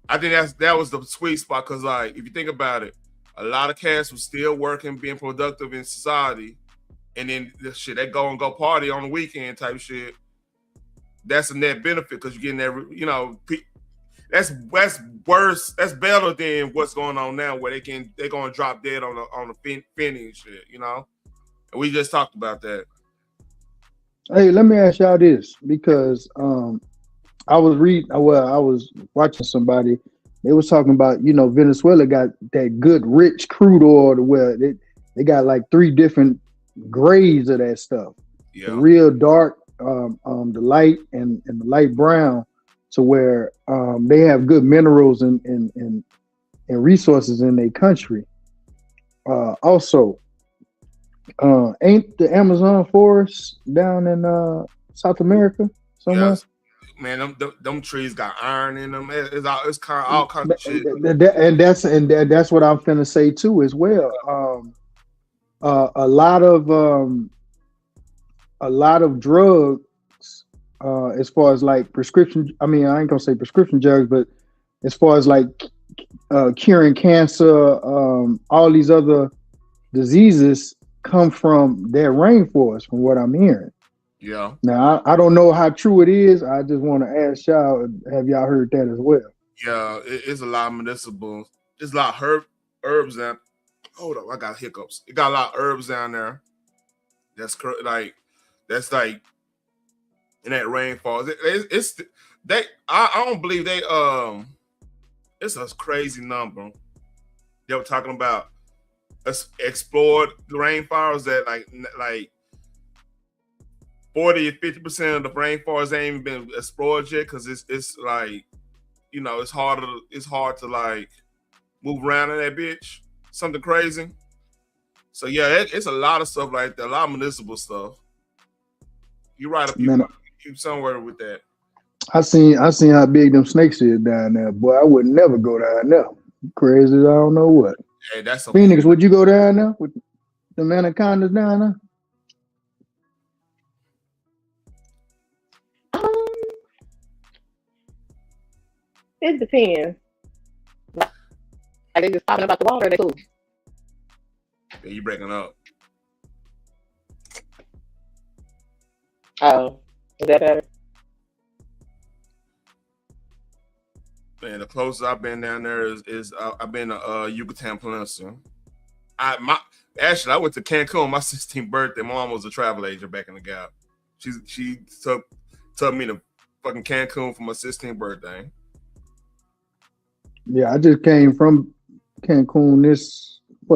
Speaker 1: I think that was the sweet spot, because like if you think about it, a lot of cats was still working, being productive in society. And then the shit, they go party on the weekend type shit. That's a net benefit, because you're getting that, you know, that's worse. That's better than what's going on now, where they're going to drop dead on the Finney and shit, you know? And we just talked about that.
Speaker 4: Hey, let me ask y'all this, because I was watching somebody. They was talking about, you know, Venezuela got that good rich crude oil where they got like 3 different grades of that stuff.
Speaker 1: Yeah.
Speaker 4: The real dark, the light, and the light brown, to where they have good minerals and resources in their country. Also, ain't the Amazon forest down in South America somewhere?
Speaker 1: Yes. Man, them trees got iron in them. It's kind of all kinds of shit.
Speaker 4: And that's what I'm finna say too as well. A lot of drugs, as far as like prescription. I mean, I ain't gonna say prescription drugs, but as far as like curing cancer, all these other diseases come from their rainforest, from what I'm hearing.
Speaker 1: Yeah.
Speaker 4: Now I don't know how true it is. I just want to ask y'all, have y'all heard that as well?
Speaker 1: Yeah, it's a lot of medicinal. There's a lot of herbs that. Hold up, I got hiccups. It got a lot of herbs down there. That's like in that rainforest. I don't believe they it's a crazy number. They were talking about explored rainforests that like 40 or 50% of the rainforest ain't even been explored yet, because it's like, you know, it's hard to like move around in that bitch. Something crazy. So yeah, it's a lot of stuff like that, a lot of municipal stuff. You're right. You somewhere with that.
Speaker 4: I seen how big them snakes is down there. Boy, I would never go down there. Crazy as I don't know what.
Speaker 1: Hey, that's
Speaker 4: Phoenix, would you go down there with the anacondas down there?
Speaker 6: It depends. Are they just talking about the water? Or they cool?
Speaker 1: Yeah, you breaking up.
Speaker 6: Oh, is that better?
Speaker 1: Man, the closest I've been down there is I've been to Yucatan Peninsula. I went to Cancun on my 16th birthday. My mom was a travel agent back in the Gap. She took me to fucking Cancun for my 16th birthday.
Speaker 4: Yeah, I just came from Cancun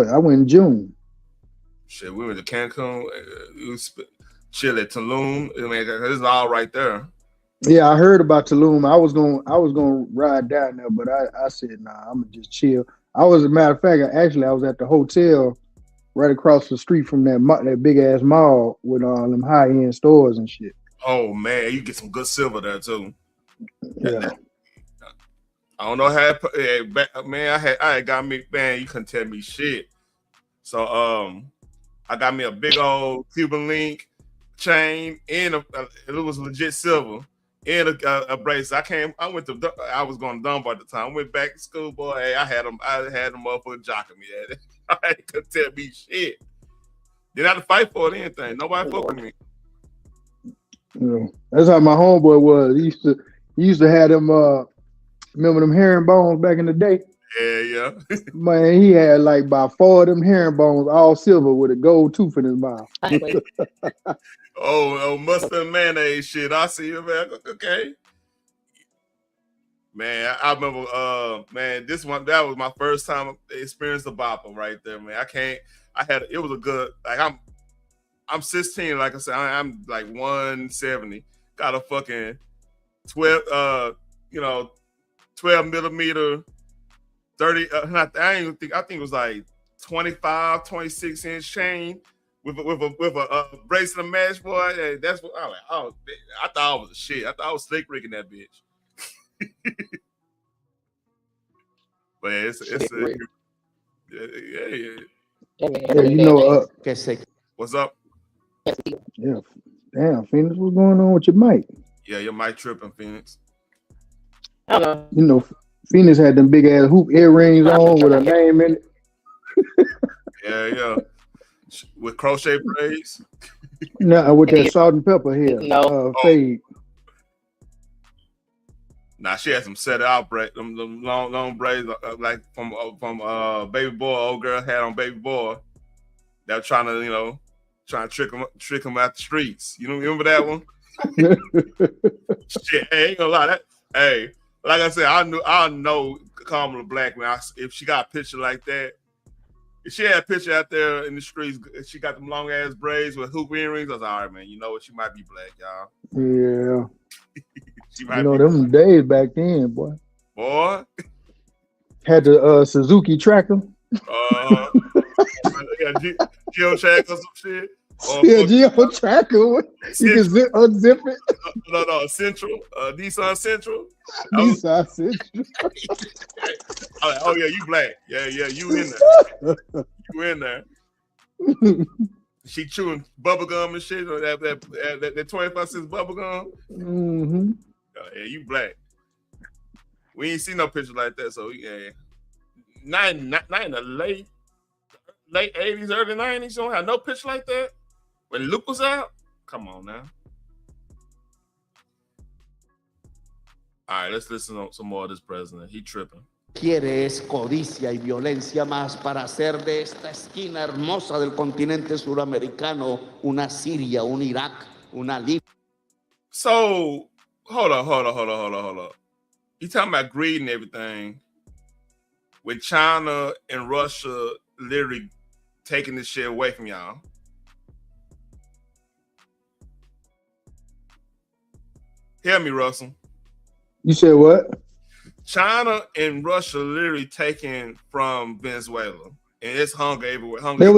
Speaker 4: I went in June.
Speaker 1: Shit, we went to Cancun. Chill at Tulum. I mean, it's all right there.
Speaker 4: Yeah, I heard about Tulum. I was gonna ride down there, but I said, nah, I'm gonna just chill. I was, a matter of fact, I was at the hotel right across the street from that big ass mall with all them high end stores and shit.
Speaker 1: Oh man, you get some good silver there too.
Speaker 4: Yeah.
Speaker 1: I don't know how, man. I had got me, man. You couldn't tell me shit. So I got me a big old Cuban link chain and it was legit silver and a bracelet. I was going to Dunbar at the time. I went back to school, boy. Hey, I had them motherfuckers jocking me at it. I couldn't tell me shit. Didn't have to fight for it or anything. Nobody fuck with me.
Speaker 4: Yeah. That's how my homeboy was. He used to have them. Remember them herringbones back in the day?
Speaker 1: Yeah.
Speaker 4: Man, he had like about 4 of them herringbones, all silver with a gold tooth in his mouth.
Speaker 1: oh, mustard and mayonnaise shit. I see you, man. Okay. Man, I remember, man, that was my first time experience the bopper right there, man. It was a good, like, I'm 16, like I said, I'm like 170. Got a fucking 12 millimeter, 30, I think it was like 25, 26 inch chain with a bracelet and match, boy. Hey, that's what I was like. Oh, I thought I was a shit. I thought I was slick rigging that bitch. But
Speaker 4: Yeah, you know,
Speaker 1: what's up?
Speaker 4: Yeah, damn, Phoenix, what's going on with your mic?
Speaker 1: Yeah, your mic tripping, Phoenix.
Speaker 6: Hello.
Speaker 4: You know, Phoenix had them big ass hoop earrings on with a name in it.
Speaker 1: Yeah. With crochet braids.
Speaker 4: No, with that salt and pepper hair. Fade.
Speaker 1: Nah, she had some set out braids, them long braids, like from Baby Boy. Old girl had on Baby Boy. They were trying to trick him out the streets. You don't remember that one? Shit, hey, ain't gonna lie. Hey, like I said, I know Kamala Black, man. If she got a picture like that, if she had a picture out there in the streets, she got them long ass braids with hoop earrings. I was like, all right, man. You know what? She might be black, y'all.
Speaker 4: Yeah.
Speaker 1: She might
Speaker 4: be them days back then, boy.
Speaker 1: Boy.
Speaker 4: Had the Suzuki tracker.
Speaker 1: Yeah, Geo tracker or some shit.
Speaker 4: Geo tracker. You can unzip it.
Speaker 1: No, Central. Nissan Central.
Speaker 4: Nissan Central.
Speaker 1: Oh yeah, you black. Yeah, you in there. You in there. She chewing bubble gum and shit. Or that 25 cents bubble gum.
Speaker 4: Mm-hmm.
Speaker 1: Yeah, you black. We ain't seen no picture like that. So yeah, not in the late 80s, early 90s. You don't have no picture like that. When Luke was out, come on now. All right, let's listen to some more of this president. He tripping.
Speaker 3: Quiere es codicia y violencia más para hacer de esta esquina hermosa del continente suramericano una Siria, un Irak, una Libia.
Speaker 1: So, hold on. You talking about greed and everything with China and Russia literally taking this shit away from y'all. Hear me, Russell.
Speaker 4: You said what?
Speaker 1: China and Russia literally taking from Venezuela, and it's hunger everywhere.
Speaker 4: They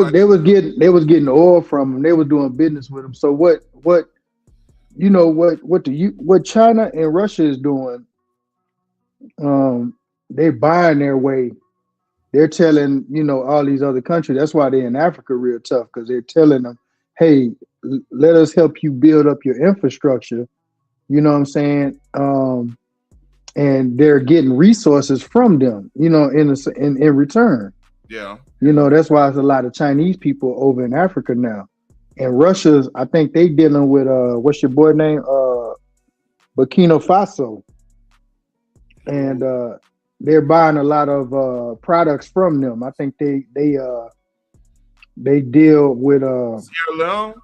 Speaker 4: was getting oil from them. They was doing business with them. So what China and Russia is doing? They're buying their way. They're telling all these other countries. That's why they're in Africa real tough, because they're telling them, hey, let us help you build up your infrastructure. You know what I'm saying? And they're getting resources from them, in return.
Speaker 1: Yeah.
Speaker 4: That's why there's a lot of Chinese people over in Africa now. And Russia's, I think they dealing with what's your boy name? Burkina Faso. And they're buying a lot of products from them. I think they deal with
Speaker 1: Sierra Leone?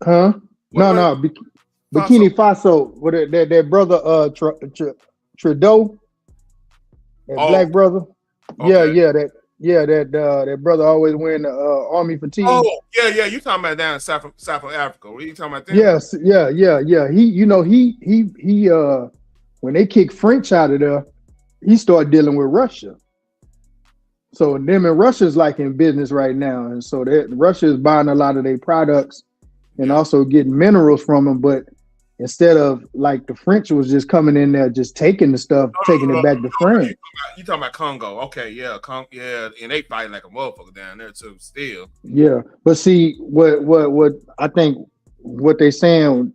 Speaker 4: Huh? No. Burkina Faso, with their brother Trudeau, black brother. Okay. That brother always wearing the army fatigue.
Speaker 1: Oh, yeah. You talking about down in South Africa? What are you talking about?
Speaker 4: Yes, yeah. He when they kicked French out of there, he started dealing with Russia. So them and Russia's like in business right now, and so Russia is buying a lot of their products and also getting minerals from them. But instead of like the French was just coming in there, just taking the stuff, taking it back to France.
Speaker 1: You talking about Congo? Okay, yeah, and they fighting like a motherfucker down there too. Still,
Speaker 4: yeah. But see, what I think what they saying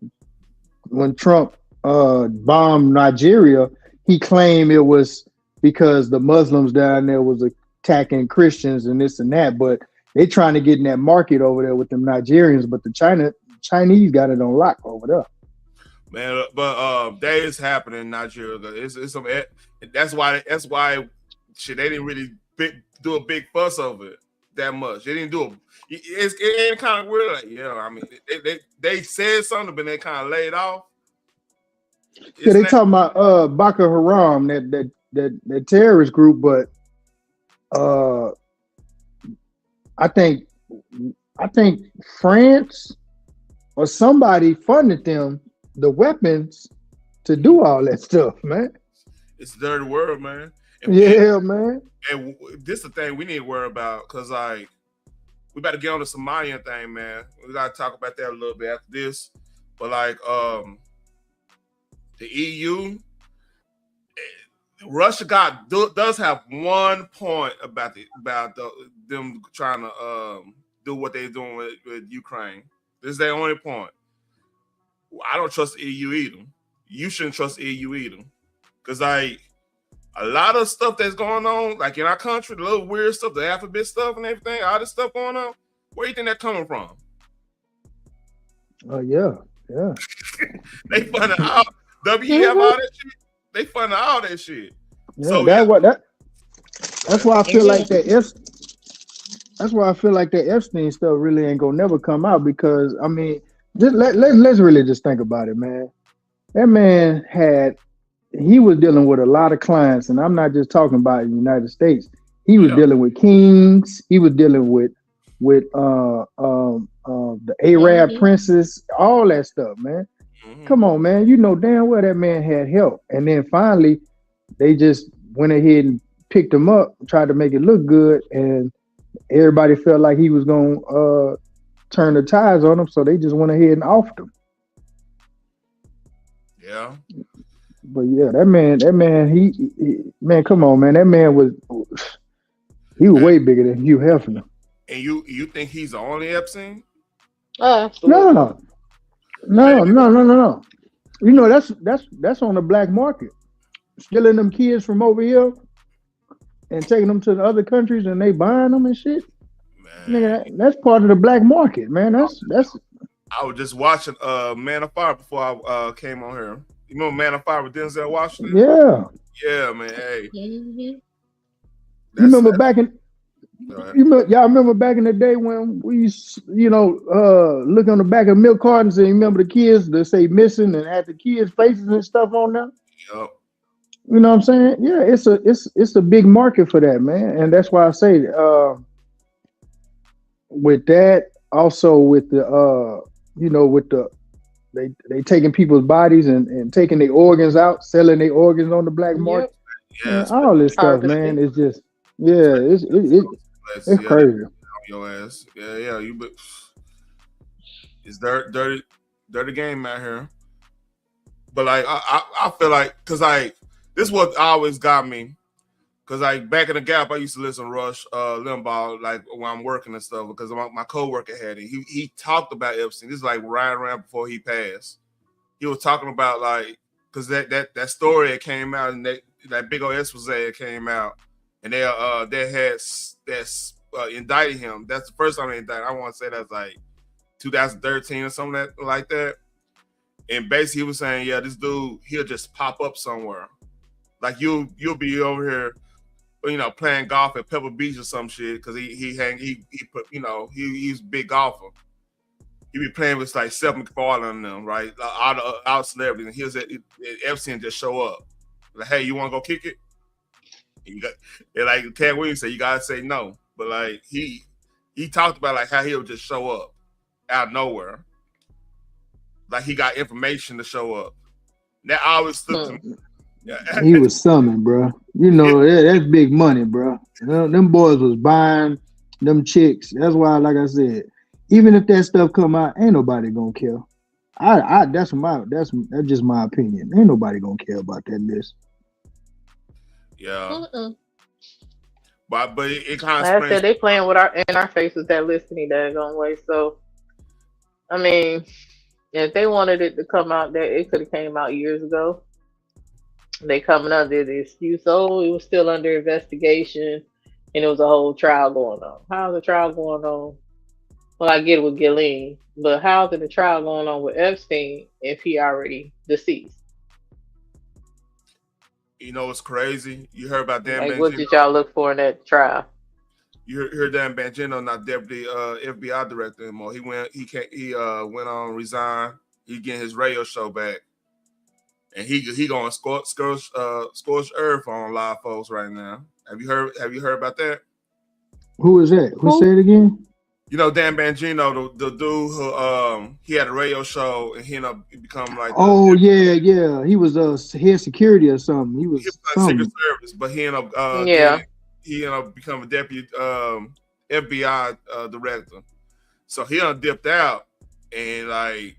Speaker 4: when Trump bombed Nigeria, he claimed it was because the Muslims down there was attacking Christians and this and that, but they trying to get in that market over there with them Nigerians, but the Chinese got it on lock over there.
Speaker 1: Man, but that is happening in Nigeria. It's some that's why shit they didn't really do a big fuss over it that much. They didn't do it ain't kind of weird. Like, yeah, I mean they said something, but they kind of laid off.
Speaker 4: Yeah, they talking about Boko Haram, that terrorist group, but I think France or somebody funded them the weapons to do all that stuff, man.
Speaker 1: It's a dirty world, man.
Speaker 4: Man.
Speaker 1: And this is the thing we need to worry about, because like we better get on the Somalian thing, man. We gotta talk about that a little bit after this. But like the EU, Russia does have one point about them trying to do what they're doing with Ukraine. This is their only point. I don't trust the EU either. You shouldn't trust the EU either, because like a lot of stuff that's going on, like in our country, the little weird stuff, the alphabet stuff and everything, all this stuff going on. Where do you think that coming from?
Speaker 4: Oh yeah.
Speaker 1: They funding all WEF, all that shit. They funding all that shit.
Speaker 4: Yeah, so that's why I feel like that's why I feel like that Epstein stuff really ain't gonna never come out, because I mean, let's really just think about it, man. That man he was dealing with a lot of clients, and I'm not just talking about the United States. He was dealing with kings. He was dealing with the Arab princes, all that stuff, man. Mm-hmm. Come on, man. You know damn well that man had help. And then finally, they just went ahead and picked him up, tried to make it look good, and everybody felt like he was going to turn the tides on him, so they just went ahead and offed him.
Speaker 1: Yeah.
Speaker 4: But yeah, that man, he come on, man. That man was way bigger than Hugh Hefner.
Speaker 1: And you think he's the only Epstein?
Speaker 4: No. You know, that's on the black market. Stealing them kids from over here and taking them to the other countries, and they buying them and shit. Man, nigga, that's part of the black market, man. That's.
Speaker 1: I was just watching Man of Fire before I came on here. You remember Man of Fire with Denzel Washington?
Speaker 4: Yeah.
Speaker 1: Yeah, man. Hey.
Speaker 6: Mm-hmm.
Speaker 4: You remember back in. Y'all remember back in the day when we used, look on the back of milk cartons and remember the kids that say missing and had the kids' faces and stuff on them?
Speaker 1: Yep.
Speaker 4: You know what I'm saying? Yeah, it's a big market for that, man. And that's why I say with that, also with the they taking people's bodies and taking their organs out, selling their organs on the black market.
Speaker 1: Yeah,
Speaker 4: all this stuff, man. It's just it's crazy.
Speaker 1: Your ass. Yeah. It's dirty game out here. But like I feel like, because like this is what always got me. Because like back in the Gap, I used to listen to Rush Limbaugh, like when I'm working and stuff, because my coworker had it. He talked about Epstein. This is like right around before he passed. He was talking about like, because that story that came out, and that big old expose that came out, and they had indicted him. That's the first time they indicted. I want to say that's like 2013 or something like that. And basically he was saying, yeah, this dude, he'll just pop up somewhere. Like you'll be over here, playing golf at Pebble Beach or some shit, because he's a big golfer. He be playing with like Seth MacFarlane and them, right? Out celebrities, and here's Epstein just show up. Like, hey, you want to go kick it? And like Cat Williams said, you gotta say no. But like he talked about like how he'll just show up out of nowhere. Like he got information to show up. That always stood to me. Yeah.
Speaker 4: He was summoned, bro. You know, that's big money, bro. Them boys was buying them chicks. That's why, like I said, even if that stuff come out, ain't nobody gonna care. That's just my opinion. Ain't nobody gonna care about that list.
Speaker 1: Yeah. But it kind of
Speaker 6: like I said, they playing with our faces that listening that gonna way. So I mean, if they wanted it to come out, that it could have came out years ago. They coming under the excuse, oh, it was still under investigation, and it was a whole trial going on. How's the trial going on? Well, I get it with Ghislaine, but how's the trial going on with Epstein if he already deceased?
Speaker 1: You know what's crazy? You heard about Dan
Speaker 6: Like,
Speaker 1: Bongino?
Speaker 6: what did y'all look for in that trial?
Speaker 1: You heard Dan Bongino, not deputy FBI director anymore. He went on, resigned. He getting his radio show back, and he going scorch earth on live folks right now. Have you heard about that?
Speaker 4: Who is that? Who said it again?
Speaker 1: You know Dan Bongino, the dude who he had a radio show and he ended up becoming like
Speaker 4: yeah. He was head security or something. He was
Speaker 1: Secret Service, but he ended up he ended up becoming a deputy FBI director. So he dipped out, and like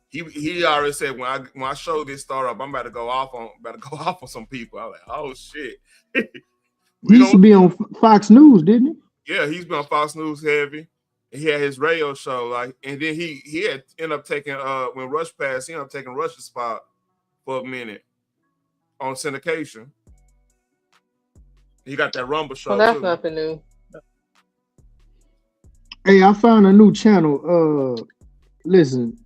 Speaker 1: he already said when I show this start up, I'm about to go off on some people. I was like, oh shit.
Speaker 4: He used to be on Fox News, didn't he?
Speaker 1: Yeah, he's been on Fox News heavy. He had his radio show, like, and then he had ended up taking when Rush passed, he ended up taking Rush's spot for a minute on syndication. He got that Rumble show.
Speaker 6: Well, that's nothing new.
Speaker 4: Hey, I found a new channel. Listen,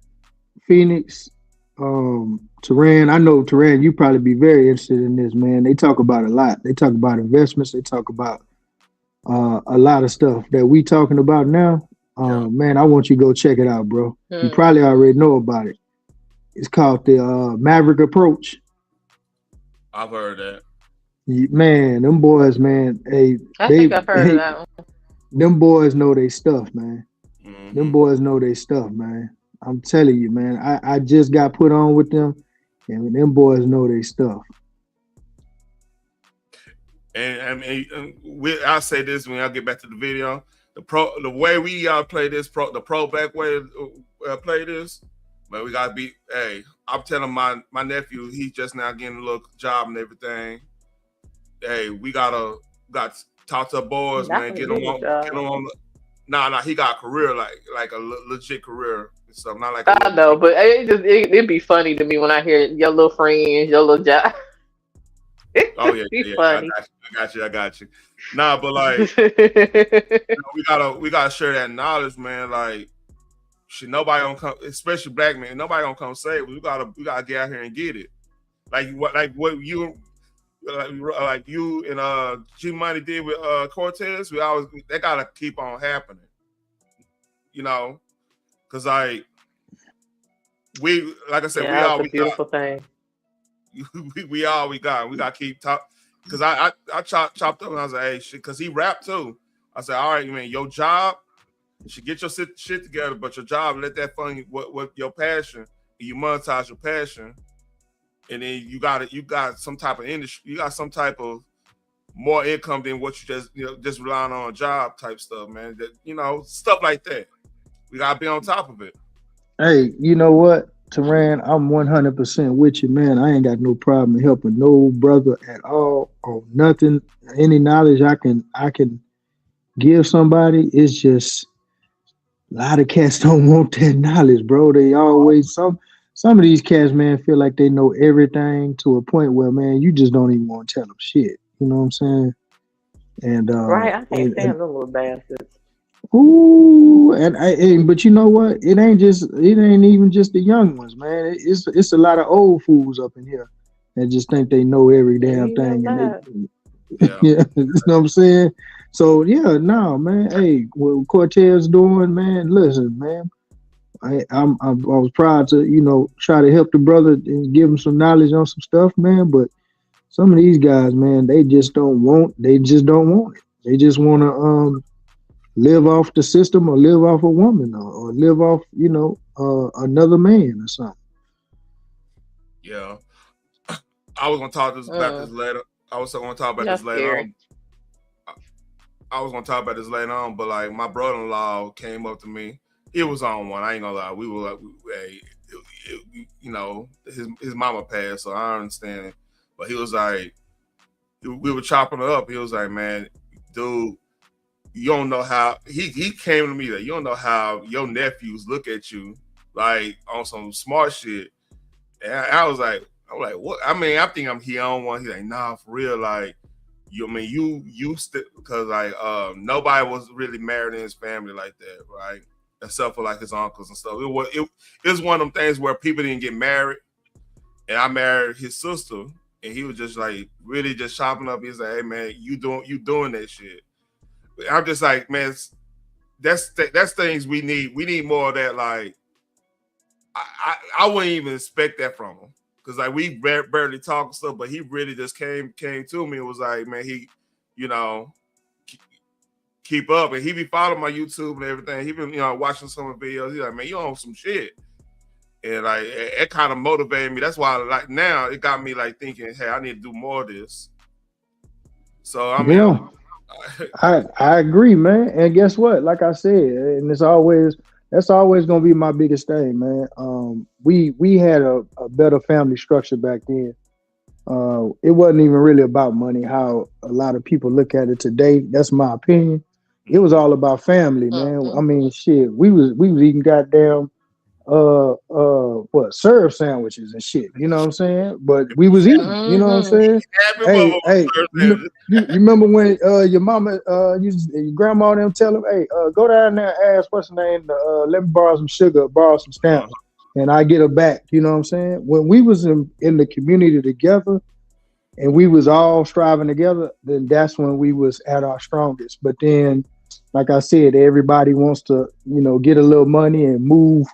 Speaker 4: Phoenix, Teran. I know Teran, you probably be very interested in this, man. They talk about a lot. They talk about investments. They talk about a lot of stuff that we talking about now. Man, I want you to go check it out, bro. You probably already know about it. It's called the Maverick Approach.
Speaker 1: I've heard that.
Speaker 4: Man, them boys, man. Hey,
Speaker 6: I think I've heard of that one.
Speaker 4: Them boys know they stuff, man.
Speaker 1: Mm-hmm.
Speaker 4: Them boys know they stuff, man. I'm telling you, man. I just got put on with them, and them boys know they stuff.
Speaker 1: And I mean, I'll say this when I get back to the video. The way we play this the pro back way play this, but we gotta be. Hey, I'm telling my nephew, he's just now getting a little job and everything. Hey, we gotta talk to the boys, man. Get them on. Nah, he got a career like a legit career and stuff. Not like
Speaker 6: I know, but it'd be funny to me when I hear your little friends, your little job.
Speaker 1: Oh yeah, funny. I got you. Nah, but like we gotta share that knowledge, man. Like, nobody gonna come, especially black men. Nobody gonna come save us. We gotta get out here and get it. Like what you and G Money did with Cortez. They gotta keep on happening. You know, because like I said, we all we got. Thing. we all we got. We got to keep talking. Because I chopped up and I was like, hey, shit, because he rapped too. I said, all right, man, your job, you should get your shit together, but your job, let that fund what your passion, and you monetize your passion, and then you got some type of industry, you got some type of more income than what you just relying on a job type stuff, man. That, stuff like that. We gotta be on top of it.
Speaker 4: Hey, you know what? Teran, I'm 100% with you, man. I ain't got no problem helping no brother at all or nothing. Any knowledge I can give somebody. It's just a lot of cats don't want that knowledge, bro. They always some of these cats, man, feel like they know everything to a point where, man, you just don't even want to tell them shit. You know what I'm saying? And
Speaker 6: right, I can't stand them little bastards.
Speaker 4: Ooh, but you know what? It ain't even just the young ones, man. It's a lot of old fools up in here that just think they know every damn thing. And you know what I'm saying? So yeah, no, man. Hey, what Cortez doing, man? Listen, man. I was proud to try to help the brother and give him some knowledge on some stuff, man. But some of these guys, man, they just don't want it. They just want to live off the system or live off a woman or live off, another man or something.
Speaker 1: Yeah. I was gonna talk about this later. I was gonna talk about this later on. I was gonna talk about this later on, but like my brother-in-law came up to me. He was on one. I ain't gonna lie. We were like, you know, his mama passed, so I understand. But he was like, we were chopping it up. He was like, man, dude, you don't know how. He came to me like, you don't know how your nephews look at you like on some smart shit. And I was like, what? I mean, I think I'm here on one. He's like, nah, for real, like. You used to, because like nobody was really married in his family like that, right? Except for like his uncles and stuff. It was one of them things where people didn't get married, and I married his sister, and he was just like really just chopping up. He's like, hey man, you doing that shit. I'm just like, man, that's things we need. We need more of that. Like I wouldn't even expect that from him. Cause like we barely talk and stuff, but he really just came to me and was like, man, he, you know, keep up, and he be following my YouTube and everything. He been, you know, watching some of the videos. He's like, man, you on some shit, and like it kind of motivated me. That's why, like now, it got me like thinking, hey, I need to do more of this. So I mean,
Speaker 4: yeah, I agree, man. And guess what? Like I said, and that's always gonna be my biggest thing, man. We had a better family structure back then. It wasn't even really about money, how a lot of people look at it today. That's my opinion. It was all about family, man. I mean, shit, we was eating goddamn serve sandwiches and shit, you know what I'm saying? But we was eating, you know what I'm saying? Hey, you remember when your mama your grandma and them tell them, hey, go down there and ask what's her name, let me borrow some sugar, borrow some stamps, and I get her back, you know what I'm saying? When we was in the community together and we was all striving together, then that's when we was at our strongest. But then, like I said, everybody wants to, you know, get a little money and move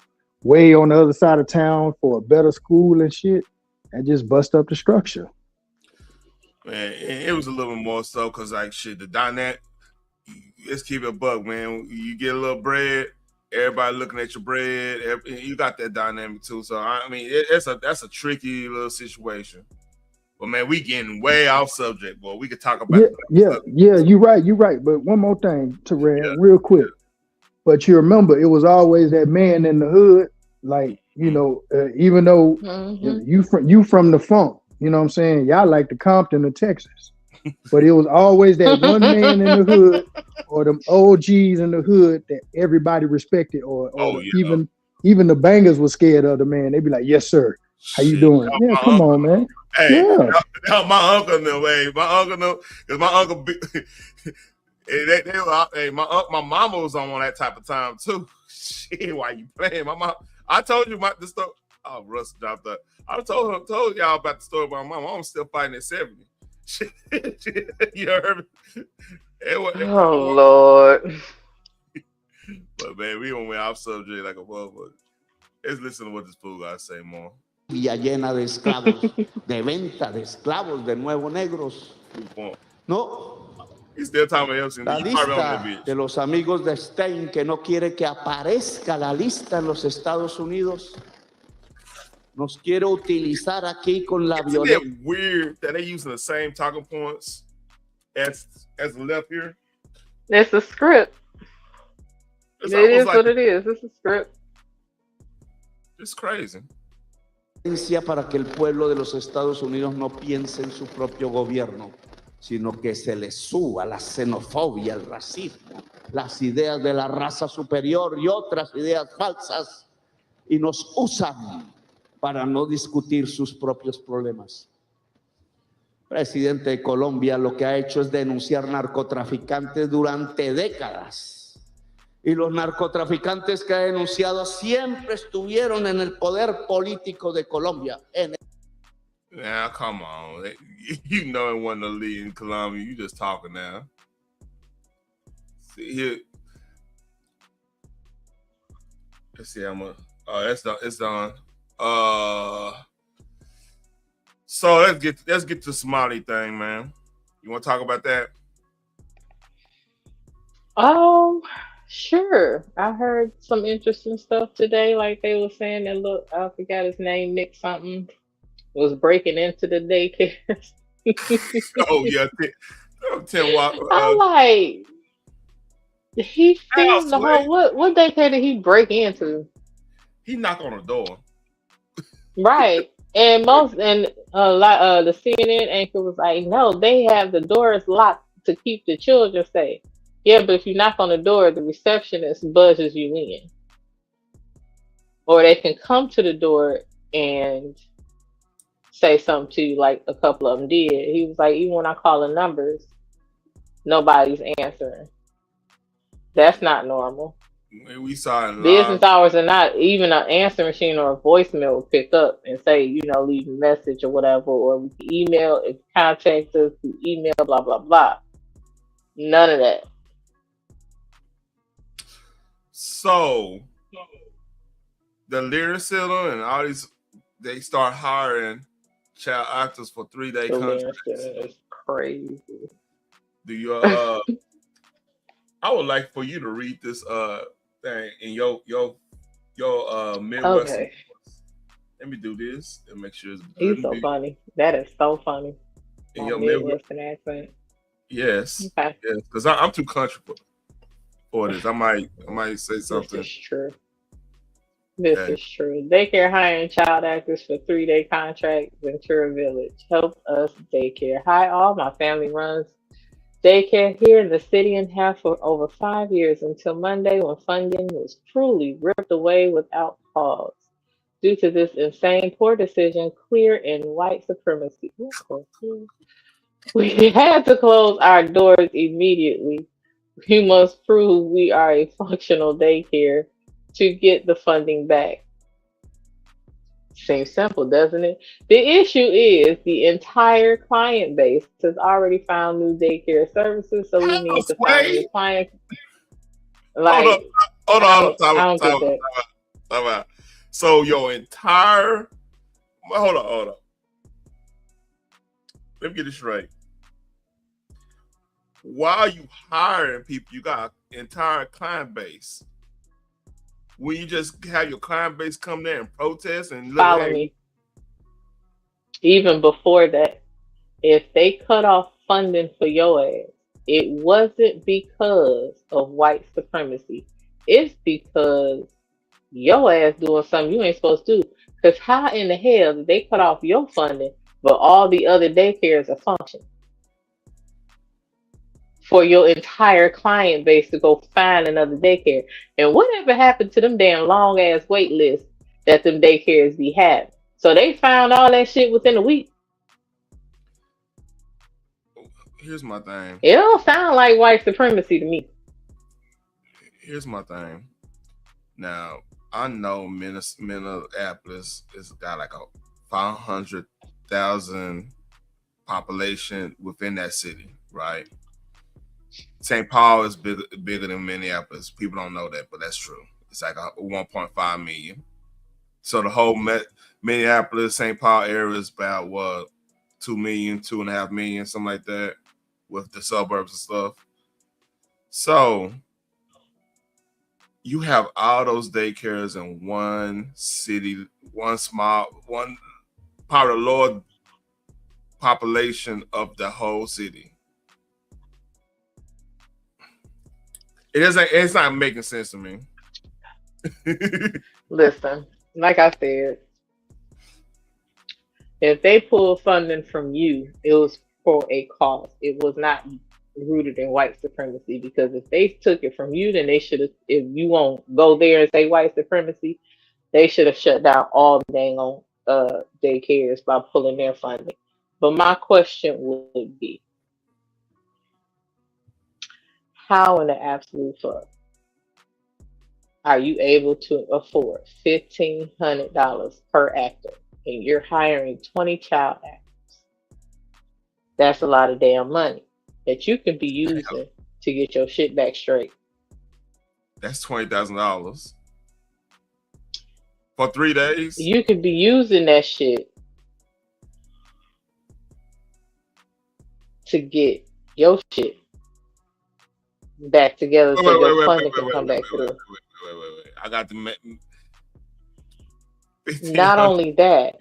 Speaker 4: way on the other side of town for a better school and shit, and just bust up the structure.
Speaker 1: Man, it was a little more so because like shit, the dynamic. Let's keep it a buck, man. You get a little bread, everybody looking at your bread. You got that dynamic too. So I mean, that's a tricky little situation. But man, we getting way off subject, boy. We could talk about
Speaker 4: yeah. You're right. But one more thing, Terrell, real quick. But you remember, it was always that man in the hood, like, you know, even though you from the funk, you know what I'm saying? Y'all like the Compton of Texas. But it was always that one man in the hood or them OGs in the hood that everybody respected, or even the bangers was scared of the man. They'd be like, yes, sir. How you doing? Yeah, come on, man.
Speaker 1: Hey, yeah. My uncle knew, because my uncle my mama was on that type of time too. Shit, why you playing? My mom, I told you the story. Oh, Russ dropped that. I told y'all about the story about my mom. I'm still fighting at 70. You heard me?
Speaker 6: Oh Lord.
Speaker 1: But man, we went off subject like a motherfucker. Let's listen to what this fool got to say more.
Speaker 3: Villa llena de esclavos, de venta de esclavos, de nuevo negros. No. La lista de los amigos de Stein que no quiere que aparezca la lista en los Estados Unidos nos quiere utilizar aquí con la violencia.
Speaker 1: Isn't it weird that they using the same talking points as the left here?
Speaker 6: It's a script. It is like, what it is. It's a script.
Speaker 1: It's crazy.
Speaker 3: Para que el pueblo de los Estados Unidos no piense en su propio gobierno, sino que se les suba la xenofobia, el racismo, las ideas de la raza superior y otras ideas falsas, y nos usan para no discutir sus propios problemas. El presidente de Colombia lo que ha hecho es denunciar narcotraficantes durante décadas. Y los narcotraficantes que ha denunciado siempre estuvieron en el poder político de Colombia.
Speaker 1: Now, come on. You know it wasn't a lead in Colombia. You just talking now. See here. Let's see how much. Oh, that's done. It's done. So let's get to the Somali thing, man. You want to talk about that?
Speaker 6: Sure. I heard some interesting stuff today. Like they were saying that, look, I forgot his name, Nick something. was breaking into the daycare.
Speaker 1: Oh yeah, 10 walk.
Speaker 6: I'm like, he filmed the
Speaker 1: Wait.
Speaker 6: whole. What daycare did he break into?
Speaker 1: He knocked on the door.
Speaker 6: Right. And the CNN anchor was like, no, they have the doors locked to keep the children safe. Yeah, but if you knock on the door, the receptionist buzzes you in. Or they can come to the door and say something to you, like a couple of them did. He was like, even when I call the numbers, nobody's answering. That's not normal.
Speaker 1: We saw it live.
Speaker 6: Business hours are not even an answer machine or a voicemail will pick up and say, leave a message or whatever, or we can email, if contact us through email, blah, blah, blah. None of that.
Speaker 1: So the Lyric Center and all these, they start hiring child actors for 3-day contracts.
Speaker 6: It's crazy.
Speaker 1: Do you I would like for you to read this thing in your Midwest.
Speaker 6: Okay.
Speaker 1: Let me do this and make sure it's
Speaker 6: good. He's so funny. That is so funny.
Speaker 1: In your
Speaker 6: Midwestern accent.
Speaker 1: Yes.
Speaker 6: Okay.
Speaker 1: Yes, because I'm too country for this. I might say something.
Speaker 6: This is true. This is true. Daycare hiring child actors for 3-day contract, Ventura Village. Help Us Daycare. Hi, all. My family runs daycare here in the city and have for over 5 years until Monday, when funding was truly ripped away without pause. Due to this insane poor decision, clear and white supremacy. We had to close our doors immediately. We must prove we are a functional daycare to get the funding back. Seems simple, doesn't it? The issue is the entire client base has already found new daycare services, so we need to find new clients. Like,
Speaker 1: hold on. Time out. So your entire, hold on. Let me get this straight. While you hiring people, you got an entire client base. Will you just have your client base come there and protest and
Speaker 6: follow me? Even before that, if they cut off funding for your ass, it wasn't because of white supremacy. It's because your ass doing something you ain't supposed to do. Because how in the hell did they cut off your funding, but all the other daycares are functioning? For your entire client base to go find another daycare. And whatever happened to them damn long ass wait lists that them daycares be having? So they found all that shit within a week.
Speaker 1: Here's my thing.
Speaker 6: It don't sound like white supremacy to me.
Speaker 1: Here's my thing. Now, I know Minneapolis has got like a 500,000 population within that city, right? St. Paul is bigger than Minneapolis. People don't know that, but that's true. It's like 1.5 million. So the whole Minneapolis, St. Paul area is about 2 million, 2.5 million, something like that, with the suburbs and stuff. So you have all those daycares in one city, one part of the lower population of the whole city. It's not making sense to me.
Speaker 6: Listen, like I said, if they pulled funding from you, it was for a cause. It was not rooted in white supremacy, because if they took it from you, then they should have, if you won't go there and say white supremacy, they should have shut down all the dang on daycares by pulling their funding. But my question would be, how in the absolute fuck are you able to afford $1,500 per actor and you're hiring 20 child actors? That's a lot of damn money that you can be using to get your shit back straight.
Speaker 1: That's $20,000 for 3 days.
Speaker 6: You could be using that shit to get your shit back together so your funding can come back through.
Speaker 1: Wait. I got the
Speaker 6: not only that,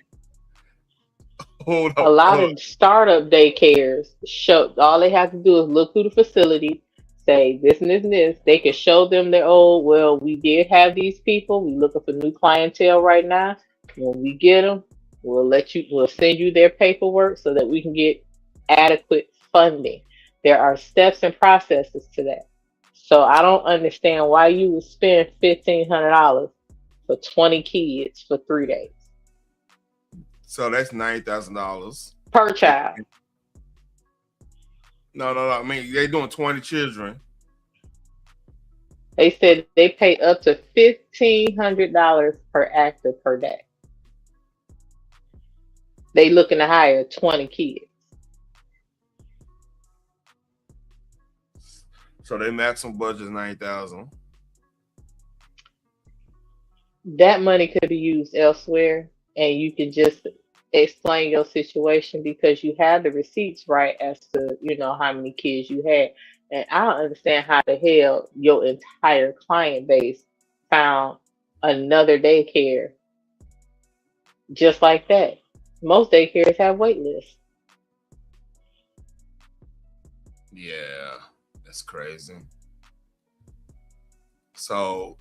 Speaker 1: Hold
Speaker 6: A
Speaker 1: up.
Speaker 6: lot of startup daycares show all they have to do is look through the facility, say this and this and this. They can show them their old, well, we did have these people. We looking for new clientele right now. When we get them, we'll send you their paperwork so that we can get adequate funding. There are steps and processes to that. So I don't understand why you would spend $1,500 for 20 kids for 3 days.
Speaker 1: So that's $90,000
Speaker 6: Per child.
Speaker 1: No. I mean, they doing 20 children.
Speaker 6: They said they pay up to $1,500 per actor per day. They looking to hire 20 kids.
Speaker 1: So their maximum budget is $90,000.
Speaker 6: That money could be used elsewhere, and you can just explain your situation because you have the receipts right as to how many kids you had. And I don't understand how the hell your entire client base found another daycare just like that. Most daycares have wait lists.
Speaker 1: Yeah, that's crazy. So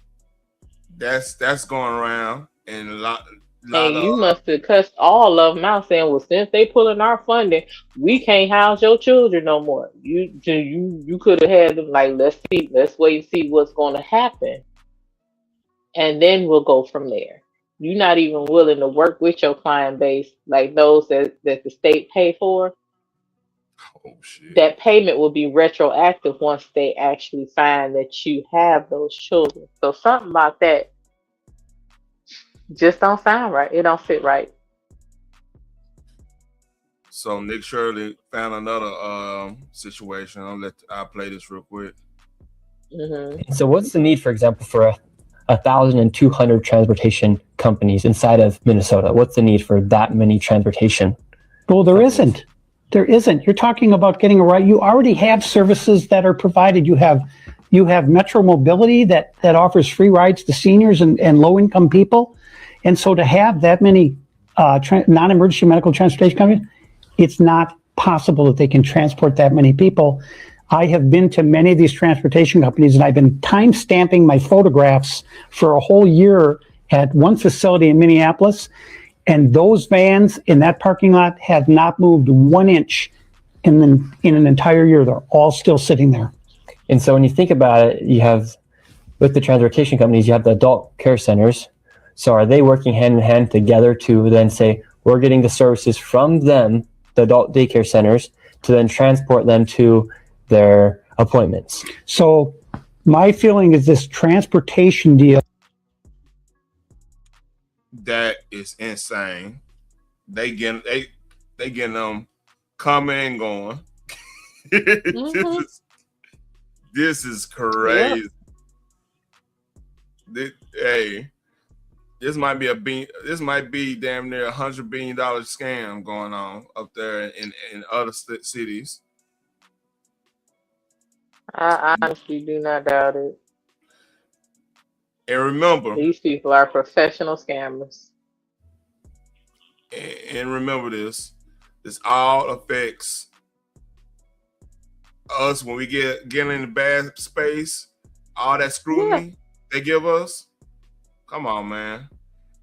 Speaker 1: that's going around, and a lot
Speaker 6: And
Speaker 1: of
Speaker 6: you must have cussed all of them out saying, well, since they pulling our funding, we can't house your children no more. You could have had them like, let's wait and see what's going to happen. And then we'll go from there. You're not even willing to work with your client base, like those that the state pay for.
Speaker 1: oh shit.
Speaker 6: That payment will be retroactive once they actually find that you have those children. So something about that just don't sound right. It don't fit right.
Speaker 1: So Nick Shirley found another situation. I'll play this real quick.
Speaker 6: Mm-hmm.
Speaker 7: So what's the need, for example, for 1,200 transportation companies inside of Minnesota? What's the need for that many transportation?
Speaker 8: Well, there isn't. There isn't. You're talking about getting a right. You already have services that are provided. You have Metro Mobility that offers free rides to seniors and low-income people. And so to have that many non-emergency medical transportation companies, it's not possible that they can transport that many people. I have been to many of these transportation companies, and I've been time-stamping my photographs for a whole year at one facility in Minneapolis, and those vans in that parking lot have not moved 1 inch in an entire year. They're all still sitting there.
Speaker 7: And so when you think about it, you have, with the transportation companies, you have the adult care centers. So are they working hand in hand together to then say, we're getting the services from them, the adult daycare centers, to then transport them to their appointments?
Speaker 8: So my feeling is this transportation deal.
Speaker 1: That is insane. They getting them coming and going.
Speaker 6: Mm-hmm.
Speaker 1: This is crazy. Yep. This might be damn near $100 billion scam going on up there in other cities.
Speaker 6: I honestly do not doubt it.
Speaker 1: And remember,
Speaker 6: These people are professional scammers.
Speaker 1: And remember this all affects us when we get in the bad space. All that scrutiny they give us. Come on, man.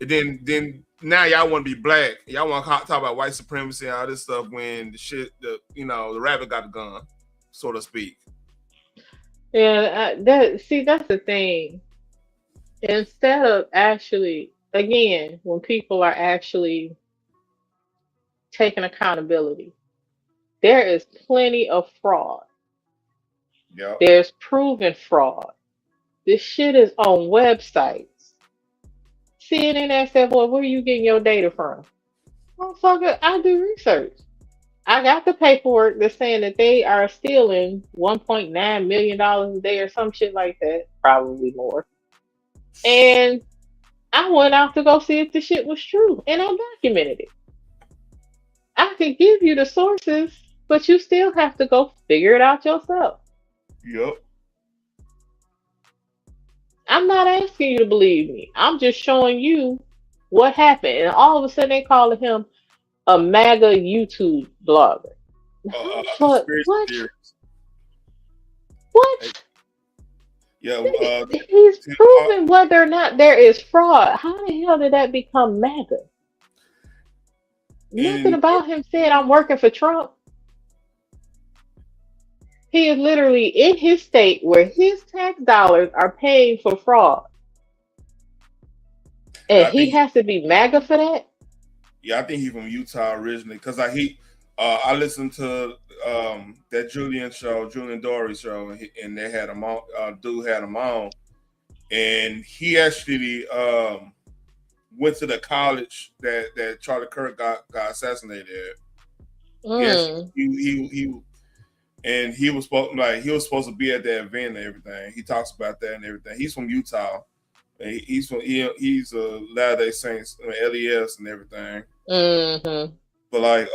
Speaker 1: And then now y'all want to be black. Y'all want to talk about white supremacy and all this stuff when the rabbit got a gun, so to speak.
Speaker 6: Yeah, that's the thing. Instead of actually, again, when people are actually taking accountability, there is plenty of fraud.
Speaker 1: Yep.
Speaker 6: There's proven fraud. This shit is on websites. CNN said, well, where are you getting your data from? Motherfucker, I do research. I got the paperwork that's saying that they are stealing $1.9 million a day or some shit like that, probably more. And I went out to go see if the shit was true, and I documented it. I can give you the sources, but you still have to go figure it out yourself.
Speaker 1: Yep.
Speaker 6: I'm not asking you to believe me. I'm just showing you what happened. And all of a sudden they calling him a MAGA YouTube blogger. What?
Speaker 1: Theories.
Speaker 6: What?
Speaker 1: Yeah,
Speaker 6: He's proven whether or not there is fraud. How the hell did that become MAGA? Nothing about him saying I'm working for Trump. He is literally in his state where his tax dollars are paying for fraud. And he has to be MAGA for that?
Speaker 1: Yeah, I think he's from Utah originally because I listened to that Julian Dory show, and they had him on. Dude had him on, and he actually went to the college that Charlie Kirk got assassinated at. Yes, he was supposed to be at that event and everything. He talks about that and everything. He's from Utah. He's a Latter-day Saints, LES and everything.
Speaker 6: Mm-hmm.
Speaker 1: But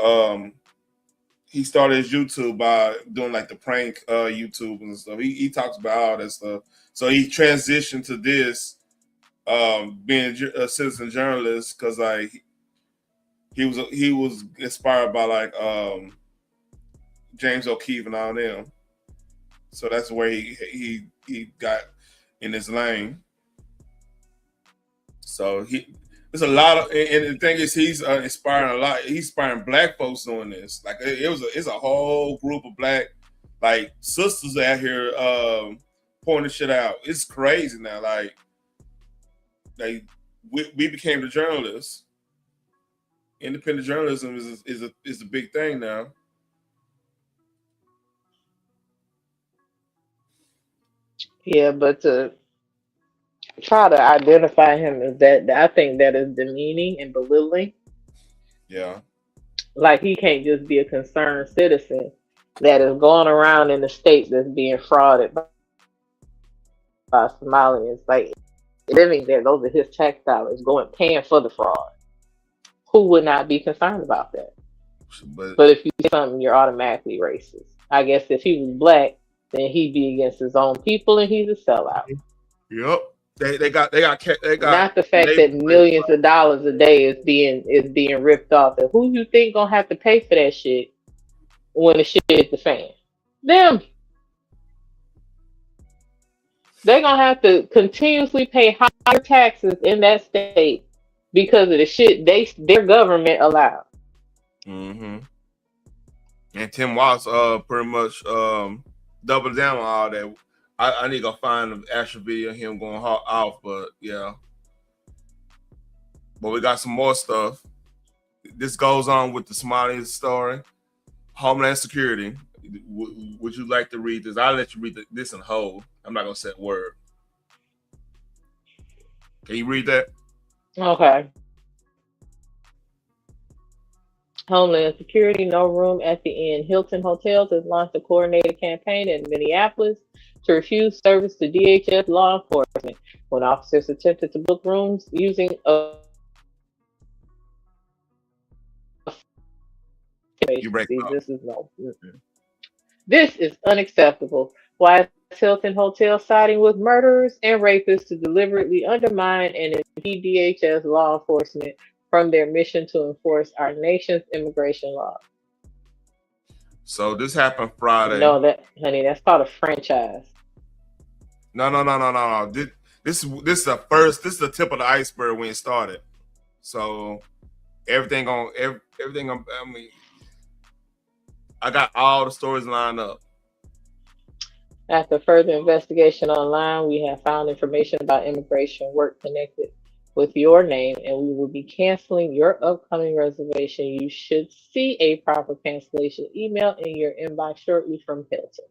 Speaker 1: he started his YouTube by doing like the prank YouTube and stuff. He talks about all that stuff. So he transitioned to this being a citizen journalist because he was inspired by James O'Keefe and all them. So that's where he got in his lane. So there's a lot of, and the thing is, he's inspiring a lot. He's inspiring Black folks doing this. Like it's a whole group of Black sisters out here pointing shit out. It's crazy now. We became the journalists. Independent journalism is a big thing now.
Speaker 6: Yeah, but to try to identify him as that, I think that is demeaning and belittling.
Speaker 1: Yeah. Like
Speaker 6: he can't just be a concerned citizen that is going around in the state that's being frauded by Somalians. Living there, those are his tax dollars paying for the fraud. Who would not be concerned about that? But if you do something, you're automatically racist. I guess if he was Black, then he'd be against his own people and he's a sellout.
Speaker 1: Yep. They got
Speaker 6: not the fact that millions of dollars a day is being ripped off. And who you think gonna have to pay for that shit when the shit hits the fan? Them. They're gonna have to continuously pay higher taxes in that state because of the shit their government allowed.
Speaker 1: Mm-hmm. And Tim Walz pretty much doubled down on all that. I need to go find an actual video of him going off, but yeah. But we got some more stuff. This goes on with the Somalians story. Homeland Security. Would you like to read this? I'll let you read this in whole. I'm not going to say a word. Can you read that?
Speaker 6: Okay. Homeland Security, no room at the Inn. Hilton Hotels has launched a coordinated campaign in Minneapolis to refuse service to DHS law enforcement when officers attempted to book rooms using a This is unacceptable. Why is Hilton Hotel siding with murderers and rapists to deliberately undermine and impede DHS law enforcement from their mission to enforce our nation's immigration law?
Speaker 1: So this happened Friday.
Speaker 6: No, that's called a franchise.
Speaker 1: No. This is the first. This is the tip of the iceberg when it started. So everything on. I mean, I got all the stories lined up.
Speaker 6: After further investigation online, we have found information about immigration work connected with your name, and we will be canceling your upcoming reservation. You should see a proper cancellation email in your inbox shortly from Hilton.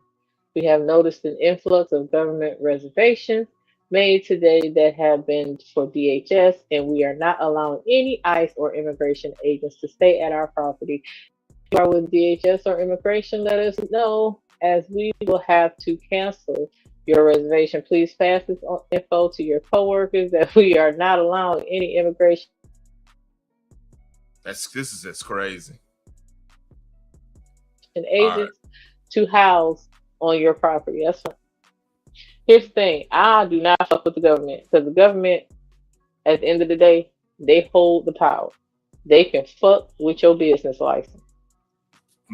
Speaker 6: We have noticed an influx of government reservations made today that have been for DHS, and we are not allowing any ICE or immigration agents to stay at our property. If you are with DHS or immigration, let us know, as we will have to cancel your reservation. Please pass this info to your coworkers that we are not allowing any immigration.
Speaker 1: This is just crazy.
Speaker 6: And agents to house on your property. That's fine. Here's the thing. I do not fuck with the government because the government, at the end of the day, they hold the power. they can fuck with your business license.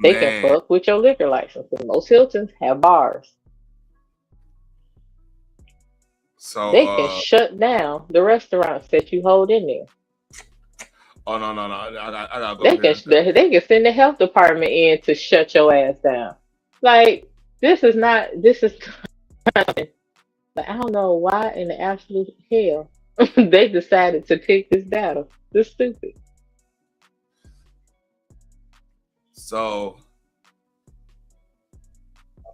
Speaker 6: They can
Speaker 1: Man.
Speaker 6: fuck with your liquor license. Because most Hiltons have bars.
Speaker 1: So
Speaker 6: They can shut down the restaurants that you hold in there.
Speaker 1: oh no. I gotta go
Speaker 6: They can send the health department in to shut your ass down. Like, this is like, I don't know why in the absolute hell they decided to pick this battle. This is stupid.
Speaker 1: So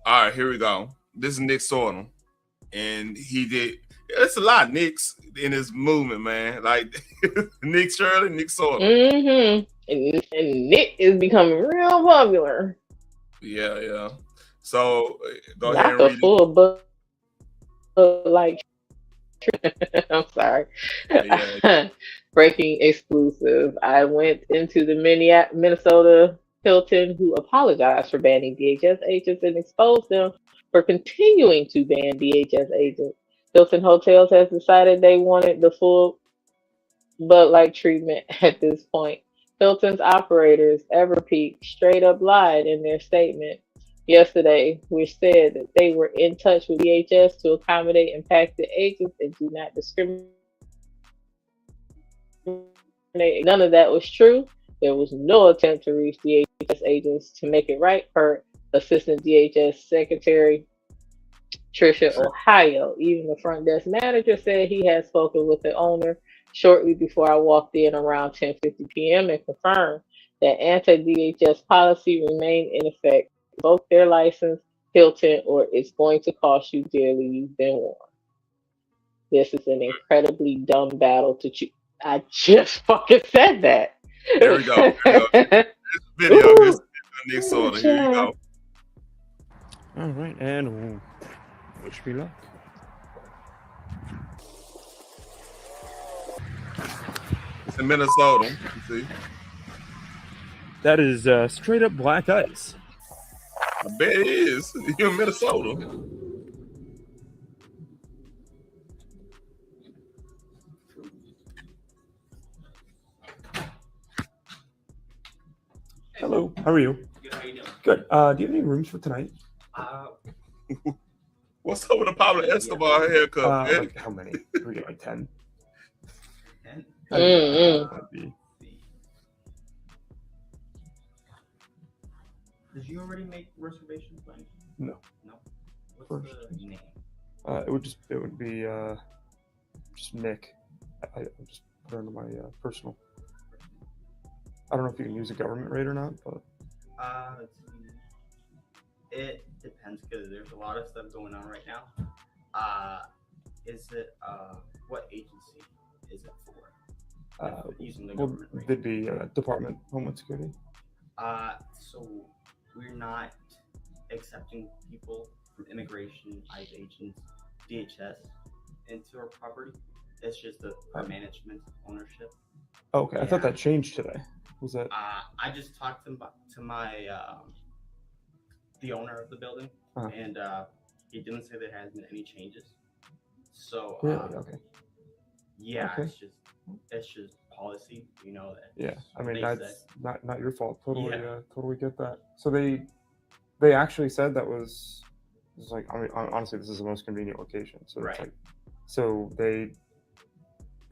Speaker 1: all right, here we go. This is Nick Sortum. And he did. It's a lot of Nicks in his movement, man. Like Nick Shirley, Nick Sortum.
Speaker 6: Mm-hmm. And Nick is becoming real popular.
Speaker 1: Yeah. So go
Speaker 6: Not
Speaker 1: ahead and
Speaker 6: the
Speaker 1: read
Speaker 6: full book, like. I'm sorry.
Speaker 1: Yeah.
Speaker 6: Breaking exclusive. I went into the Minnesota Hilton, who apologized for banning DHS agents and exposed them for continuing to ban DHS agents. Hilton Hotels has decided they wanted the full Bud-like treatment at this point. Hilton's operators, Everpeak, straight up lied in their statement yesterday, which said that they were in touch with DHS to accommodate impacted agents and do not discriminate. None of that was true. There was no attempt to reach DHS agents to make it right, per Assistant DHS Secretary Tricia Ohio. Even the front desk manager said he had spoken with the owner shortly before I walked in around 10:50 p.m. and confirmed that anti-DHS policy remained in effect. Revoke their license, Hilton, or it's going to cost you dearly. You've been warned. This is an incredibly dumb battle to choose. I just fucking said that.
Speaker 1: There we go. This video. Here's Nick Sortum. Here you go.
Speaker 9: All right, and wish me luck.
Speaker 1: It's in Minnesota. You see?
Speaker 9: That is straight up black ice.
Speaker 1: I bet it is. You're in Minnesota.
Speaker 9: Hello, how are you?
Speaker 10: Good, how you doing?
Speaker 9: Good. Do you have any rooms for tonight?
Speaker 1: What's up with the Pablo Escobar haircut?
Speaker 9: Like how many? We get like 10.
Speaker 10: 10? Did you already make reservations, Frank?
Speaker 9: No.
Speaker 10: No. What's the name?
Speaker 9: It would be just Nick. I just put it under my personal. I don't know if you can use a government rate or not, but
Speaker 10: Let's see. It depends because there's a lot of stuff going on right now. Is it what agency is it for? Using the government rate?
Speaker 9: They'd be Department of Homeland Security.
Speaker 10: So we're not accepting people from immigration, ICE agents, DHS into our property. It's just the management ownership.
Speaker 9: Okay, I thought that changed today. Was that?
Speaker 10: I just talked to my the owner of the building, and he didn't say there has been any changes. So
Speaker 9: really? Okay.
Speaker 10: Yeah,
Speaker 9: okay.
Speaker 10: It's just policy, you know that.
Speaker 9: Yeah, I mean that's not your fault. Totally, totally get that. So they actually said that was like, I mean, honestly, this is the most convenient location. So it's like, so they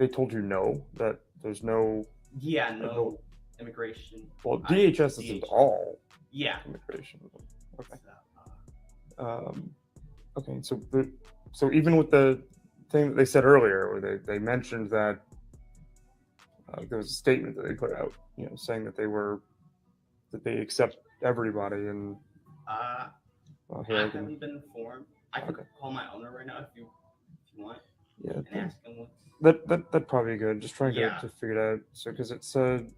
Speaker 9: told you no, that there's no.
Speaker 10: Yeah, no immigration.
Speaker 9: Well, DHS isn't all.
Speaker 10: Yeah.
Speaker 9: Immigration. Okay. Okay. So even with the thing that they said earlier, where they mentioned that there was a statement that they put out, you know, saying that they accept everybody and.
Speaker 10: I haven't been informed. I could call my owner right now if you want.
Speaker 9: Yeah.
Speaker 10: And ask him
Speaker 9: That'd probably be good. Just trying to figure it out. So because it said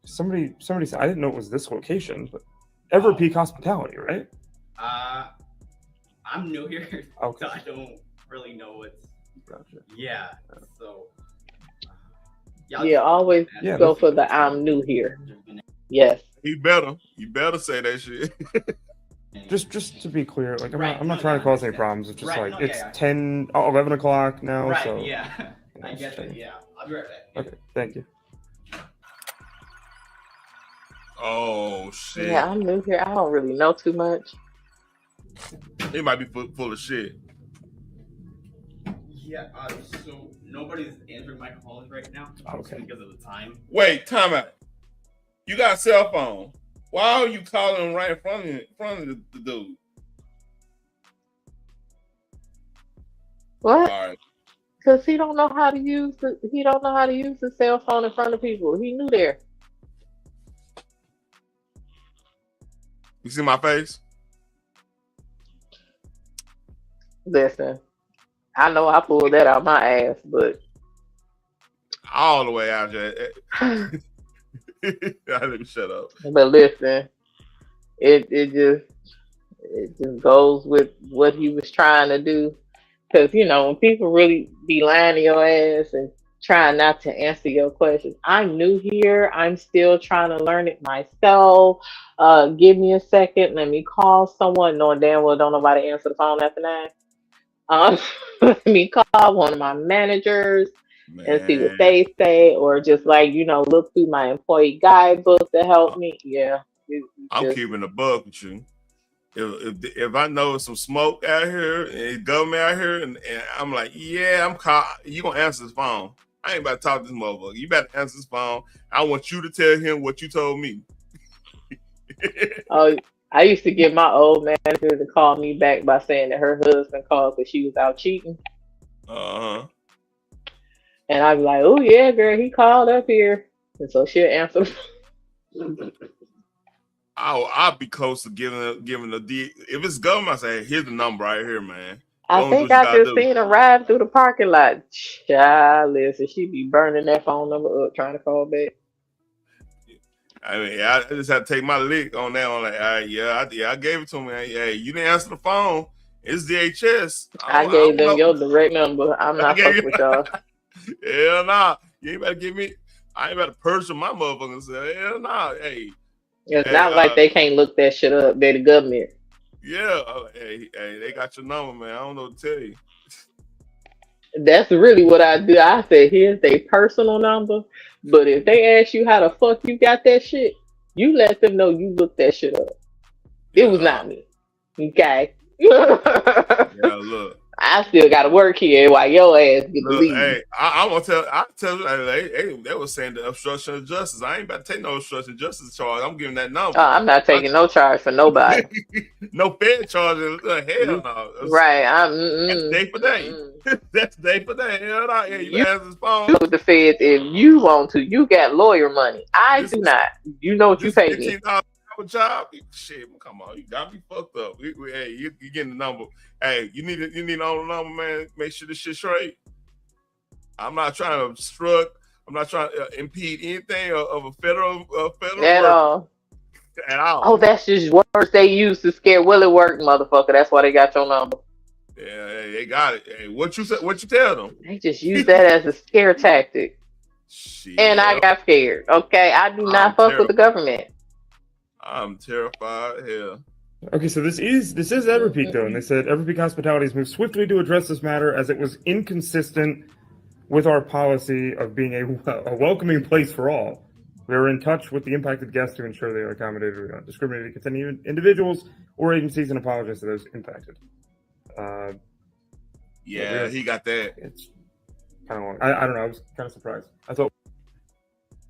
Speaker 9: somebody said, I didn't know it was this location, but Everpeak Hospitality, right?
Speaker 10: I'm new here,
Speaker 9: okay.
Speaker 10: So I don't really know what's.
Speaker 9: Gotcha.
Speaker 10: Yeah. So.
Speaker 6: Always go for the I'm new here. Yes.
Speaker 1: You better say that shit.
Speaker 9: Just to be clear, like I'm not trying to cause any problems. It's just it's 11 o'clock now.
Speaker 10: Right.
Speaker 9: So
Speaker 10: Yeah. I get it. Yeah. I'll be right back.
Speaker 9: Okay. Thank you.
Speaker 1: Oh shit.
Speaker 6: Yeah, I'm new here. I don't really know too much.
Speaker 1: He might be full of shit.
Speaker 10: Yeah, so nobody's answering my calls right now because of the time.
Speaker 1: Wait, time out. You got a cell phone. Why are you calling right in front of the dude?
Speaker 6: What?
Speaker 1: All right.
Speaker 6: Because he don't know how to use the cell phone in front of people. He knew there.
Speaker 1: You see my face?
Speaker 6: Listen, I know I pulled that out my ass, but
Speaker 1: All the way out there. Let me shut up.
Speaker 6: but listen, it just goes with what he was trying to do. Because when people really be lying to your ass and trying not to answer your questions, I'm new here. I'm still trying to learn it myself. Give me a second. Let me call someone. Knowing damn well don't nobody answer the phone after 9. Let me call one of my managers and see what they say, or just look through my employee guidebook to help me. Yeah,
Speaker 1: I'm keeping the bug with you. If I know some smoke out here and government out here, and I'm like, yeah, you gonna answer this phone. I ain't about to talk to this motherfucker. You better answer this phone. I want you to tell him what you told me.
Speaker 6: Oh, I used to get my old manager to call me back by saying that her husband called because she was out cheating.
Speaker 1: Uh-huh.
Speaker 6: And I'd be like, oh, yeah, girl, he called up here. And so she'll answer.
Speaker 1: I'll be close to giving a D. If it's government, I say, here's the number right here, man.
Speaker 6: I think I just seen her ride through the parking lot. Child, listen, she be burning that phone number up trying to call back.
Speaker 1: I mean, I just had to take my lick on that. I'm like, I gave it to him. Hey, you didn't answer the phone. It's DHS.
Speaker 6: I gave them your direct number. I'm not fucking with y'all.
Speaker 1: Hell nah. You ain't about to give me. I ain't about to purge my motherfuckers. Hell nah. Hey.
Speaker 6: It's not like they can't look that shit up. They're the government.
Speaker 1: Yeah. Hey, they got your number, man. I don't know what to tell you.
Speaker 6: That's really what I do. I said, here's their personal number. But if they ask you how the fuck you got that shit, you let them know you looked that shit up. It was not me. Okay.
Speaker 1: Yeah, look.
Speaker 6: I still got to work here while your ass get to leave.
Speaker 1: Hey, I tell you, they were saying the obstruction of justice. I ain't about to take no obstruction of justice charge. I'm giving that number.
Speaker 6: I'm not taking no charge for nobody.
Speaker 1: No Fed charges. Hell no.
Speaker 6: Right.
Speaker 1: That's day for day. That's day for day. Hell no. Yeah, you answer his phone.
Speaker 6: With the feds, if you want to, you got lawyer money. I do not. You know what you pay me.
Speaker 1: Job, shit, come on, you got me fucked up. Hey, you getting the number. Hey, you need all the number, man. Make sure this shit straight. I'm not trying to obstruct. I'm not trying to impede anything of a federal
Speaker 6: at all.
Speaker 1: At all.
Speaker 6: Oh, that's just words they use to scare Willie work, motherfucker. That's why they got your number.
Speaker 1: Yeah, they got it. Hey, what you tell them?
Speaker 6: They just use that as a scare tactic.
Speaker 1: Shit.
Speaker 6: And I got scared. Okay, I do not fuck with the government.
Speaker 1: I'm terrified. Hell.
Speaker 9: Okay, so this is Everpeak though, and they said Everpeak Hospitality has moved swiftly to address this matter as it was inconsistent with our policy of being a welcoming place for all. We are in touch with the impacted guests to ensure they are accommodated without discriminating against any individuals or agencies and apologize to those impacted.
Speaker 1: Yeah, he got that.
Speaker 9: It's kind of long. I don't know. I was kind of surprised.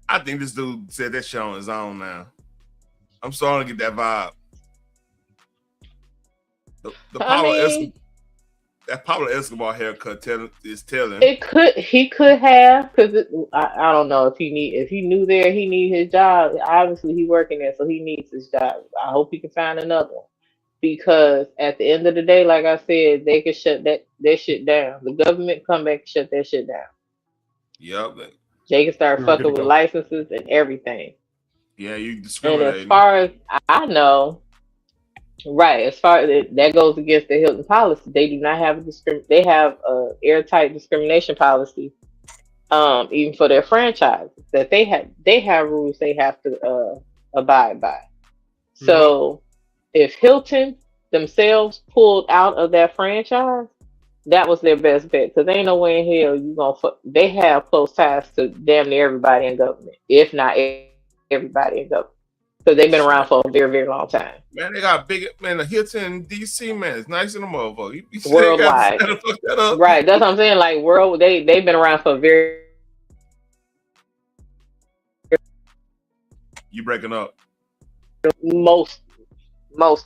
Speaker 1: I think this dude said that shit on his own now. I'm starting to get that vibe. That Pablo Escobar haircut is telling.
Speaker 6: He could have, because I don't know if he knew there he need his job. Obviously he working there, so he needs his job. I hope he can find another one, because at the end of the day, like I said, they can shut that shit down. The government come back and shut that shit down.
Speaker 1: Yep.
Speaker 6: They can start fucking with licenses and everything.
Speaker 1: Yeah, you discriminate.
Speaker 6: And as far as I know, right, as far as that goes against the Hilton policy, they do not have they have a airtight discrimination policy, even for their franchises, that they have rules they have to abide by. So if Hilton themselves pulled out of that franchise, that was their best bet, because ain't no way in hell you gonna they have close ties to damn near everybody in government, if not everybody in government. So they've been around for a very, very long time.
Speaker 1: Man, they got big, man, the Hilton DC, man, it's nice in the motherfucker. You
Speaker 6: Worldwide.
Speaker 1: fuck that up.
Speaker 6: Right, that's what I'm saying. Like, they've been around for a very...
Speaker 1: You breaking up.
Speaker 6: Most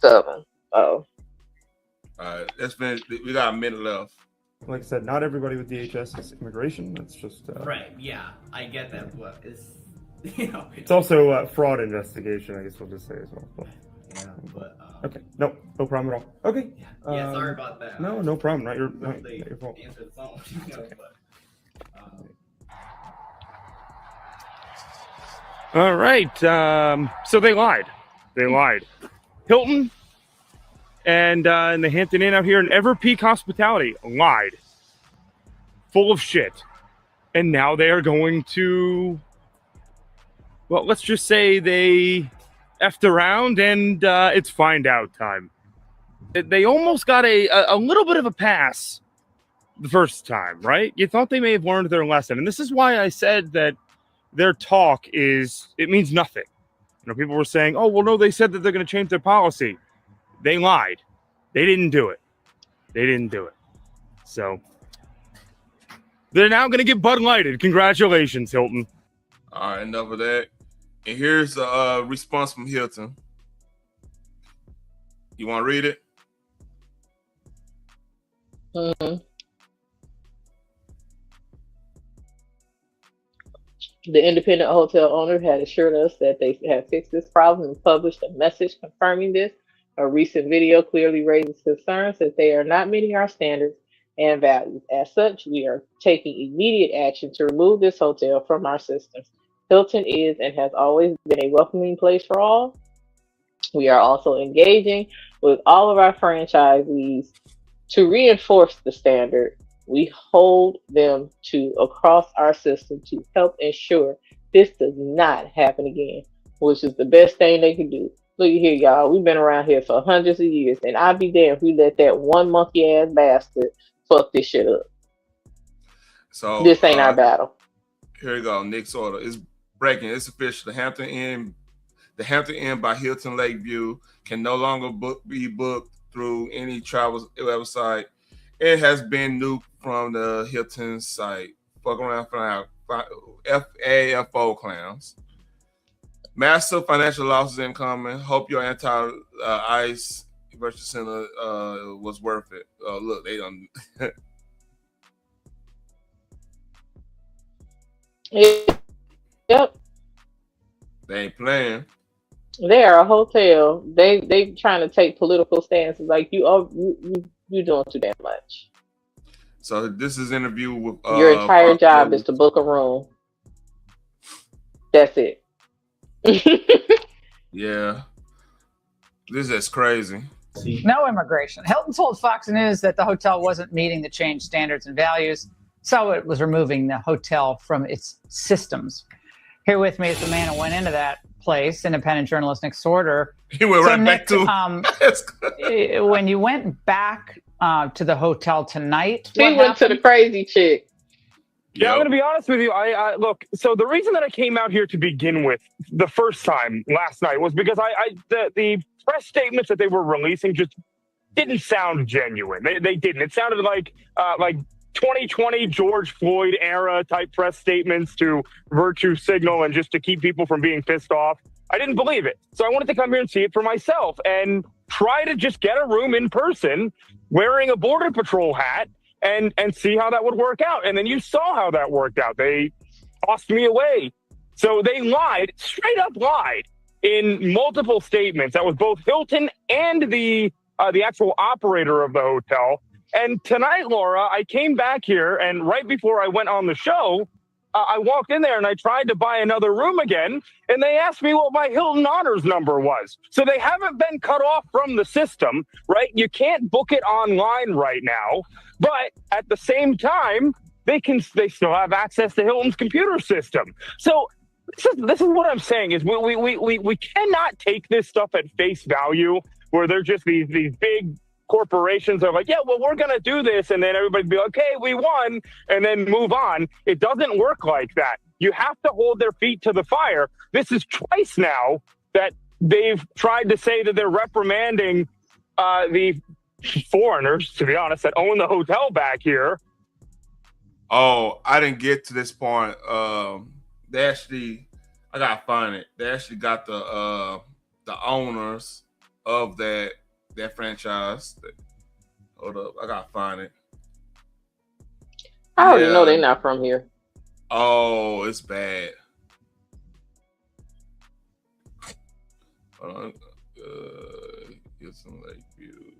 Speaker 6: of them. Oh.
Speaker 1: All right, we got a minute left.
Speaker 9: Like I said, not everybody with DHS is immigration. That's just
Speaker 10: right. Yeah, I get that. But it's
Speaker 9: it's also a fraud investigation. I guess we'll just say as well. But,
Speaker 10: yeah, but
Speaker 9: okay, no problem at all. Okay.
Speaker 10: Yeah, sorry about that.
Speaker 9: No problem. Not your fault.
Speaker 10: Answer the phone.
Speaker 11: All right. So they lied. Hilton and the Hampton Inn out here in Everpeak Hospitality lied. Full of shit. And now they are going to, well, let's just say they effed around and it's find out time. They almost got a little bit of a pass the first time, right? You thought they may have learned their lesson. And this is why I said that their talk it means nothing. You know, people were saying, oh, well, no, they said that they're going to change their policy. They lied. They didn't do it. So they're now going to get Bud Lighted. Congratulations, Hilton.
Speaker 1: All right, enough of that. And here's a response from Hilton. You want to read it?
Speaker 6: Mm-hmm. The independent hotel owner had assured us that they have fixed this problem and published a message confirming this. A recent video clearly raises concerns that they are not meeting our standards and values. As such, we are taking immediate action to remove this hotel from our systems. Hilton is and has always been a welcoming place for all. We are also engaging with all of our franchisees to reinforce the standard we hold them to across our system to help ensure this does not happen again, which is the best thing they can do. Look here, y'all. We've been around here for hundreds of years, and I'd be damned if we let that one monkey ass bastard fuck this shit up.
Speaker 1: So
Speaker 6: this ain't our battle.
Speaker 1: Here we go. Nick's order is breaking. It's official. The Hampton Inn by Hilton Lakeview can no longer be booked through any travel website. It has been nuked from the Hilton site. Fuck around for now. FAFO clowns. Massive financial losses incoming. Hope your anti-ICE versus center was worth it. Look, they done.
Speaker 6: Yep.
Speaker 1: They ain't playing.
Speaker 6: They are a hotel. They trying to take political stances. Like you're doing too damn much.
Speaker 1: So this is an interview with
Speaker 6: your entire job is to book a room. That's it.
Speaker 1: Yeah. This is crazy.
Speaker 12: No immigration. Hilton told Fox News that the hotel wasn't meeting the changed standards and values, so it was removing the hotel from its systems. Here with me is the man who went into that place, independent journalist Nick Sorter.
Speaker 1: He went right back to
Speaker 12: when you went back to the hotel tonight.
Speaker 6: He went to the crazy chick.
Speaker 11: Yeah, I'm going to be honest with you. I look. So the reason that I came out here to begin with the first time last night was because the press statements that they were releasing just didn't sound genuine. They didn't. It sounded like 2020 George Floyd era type press statements to virtue signal and just to keep people from being pissed off. I didn't believe it. So I wanted to come here and see it for myself and try to just get a room in person wearing a Border Patrol hat and see how that would work out. And then you saw how that worked out. They tossed me away. So they lied, straight up lied in multiple statements. That was both Hilton and the actual operator of the hotel. And tonight, Laura, I came back here, and right before I went on the show, I walked in there and I tried to buy another room again, and they asked me what my Hilton Honors number was. So they haven't been cut off from the system, right? You can't book it online right now, but at the same time, they still have access to Hilton's computer system. So this is what I'm saying is we cannot take this stuff at face value where they're just these big corporations are like, yeah, well, we're going to do this. And then everybody be like, okay, we won, and then move on. It doesn't work like that. You have to hold their feet to the fire. This is twice now that they've tried to say that they're reprimanding the foreigners, to be honest, that own the hotel back here.
Speaker 1: Oh, I didn't get to this point. They actually, I gotta find it. They actually got the owners of that franchise. Hold up, I gotta find it.
Speaker 6: I already know they're not from here.
Speaker 1: Oh, it's bad. Get some like view.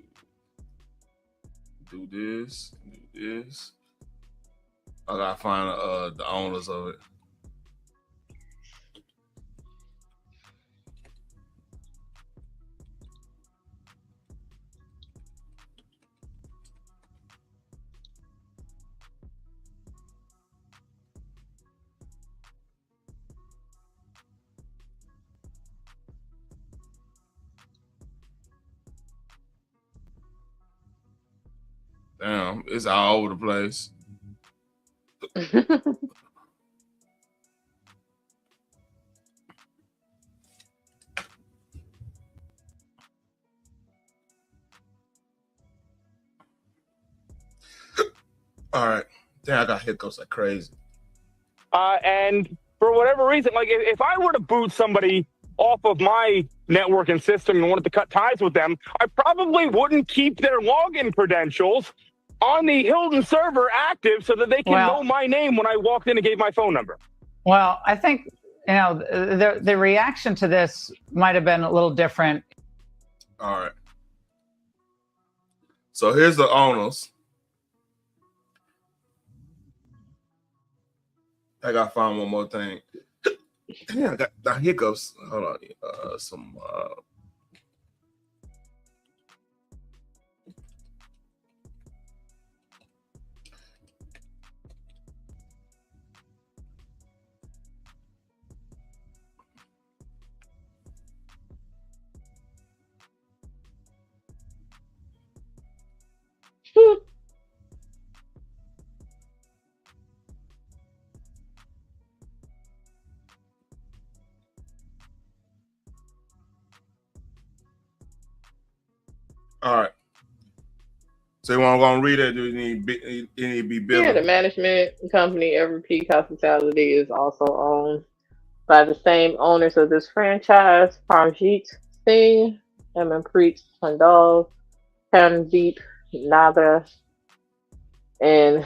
Speaker 1: Do this. I gotta find the owners of it. Damn, it's all over the place. All right. Damn, I got hiccups like crazy.
Speaker 11: And for whatever reason, like if I were to boot somebody off of my networking system and wanted to cut ties with them, I probably wouldn't keep their login credentials on the Hilton server active so that they can know my name when I walked in and gave my phone number.
Speaker 12: Well, I think, you know, the reaction to this might have been a little different.
Speaker 1: All right. So here's the owners. I gotta find one more thing. Yeah, I got the hiccups. Hold on. All right. So you want to go and read it? Do you need to be built?
Speaker 6: Yeah, the management company Everpeak Hospitality is also owned by the same owners of this franchise: Parmjeet Singh, Amanpreet Sandal, Parmjeet Nadra, and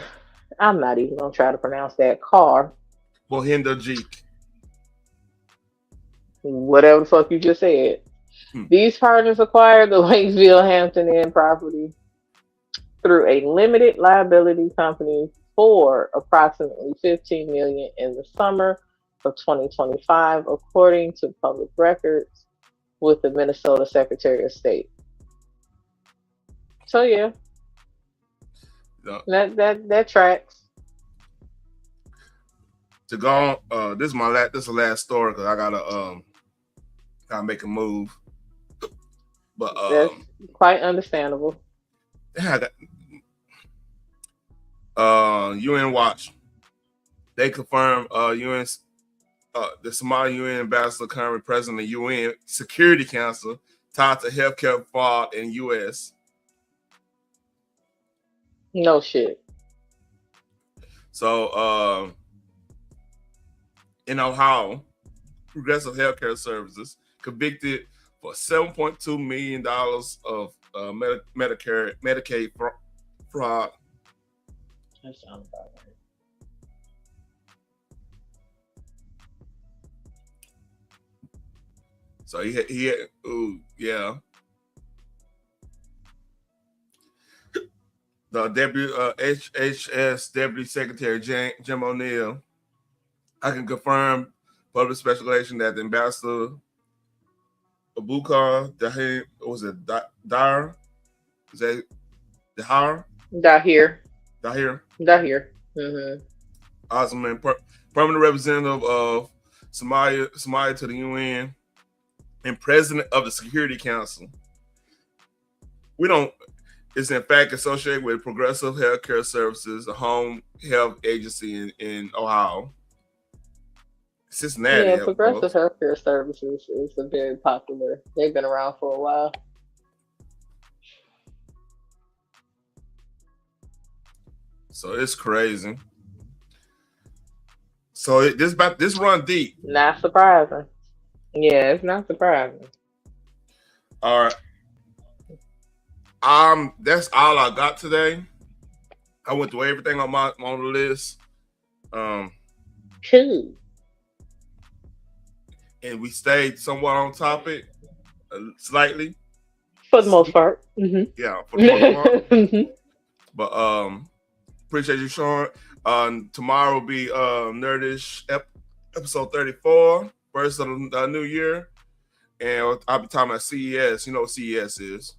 Speaker 6: I'm not even gonna try to pronounce that.
Speaker 1: Mohinder Jeek.
Speaker 6: Whatever the fuck you just said. These partners acquired the Lakeville Hampton Inn property through a limited liability company for approximately $15 million in the summer of 2025, according to public records with the Minnesota Secretary of State. So yeah, that tracks.
Speaker 1: To go on, this is the last story because I gotta make a move. But
Speaker 6: that's quite understandable.
Speaker 1: UN Watch. They confirmed the Somali UN ambassador, current president of UN Security Council, tied to healthcare fraud in U.S.
Speaker 6: No shit.
Speaker 1: So in Ohio, Progressive Healthcare Services convicted for $7.2 million of Medicaid fraud.
Speaker 6: That sounds about right.
Speaker 1: So he had, yeah. The HHS Deputy Secretary Jim O'Neill, I can confirm public speculation that the ambassador Abubakar Dahir, was it Dahir? Is that Dahir?
Speaker 6: Dahir. Mm-hmm.
Speaker 1: Osman, permanent representative of Somalia to the UN and president of the Security Council. It's in fact associated with Progressive Healthcare Services, a home health agency in Ohio. Cincinnati.
Speaker 6: Yeah, Progressive Healthcare Services is a very popular. They've been around for a while.
Speaker 1: So it's crazy. So this run deep.
Speaker 6: Not surprising. Yeah, it's not surprising.
Speaker 1: All right. That's all I got today. I went through everything on the list.
Speaker 6: Cool.
Speaker 1: And we stayed somewhat on topic, slightly.
Speaker 6: For the most part. Mm-hmm.
Speaker 1: Yeah, for the most part. But appreciate you, Sean. Tomorrow will be Nerdish episode 34, first of the new year. And I'll be talking about CES. You know what CES is?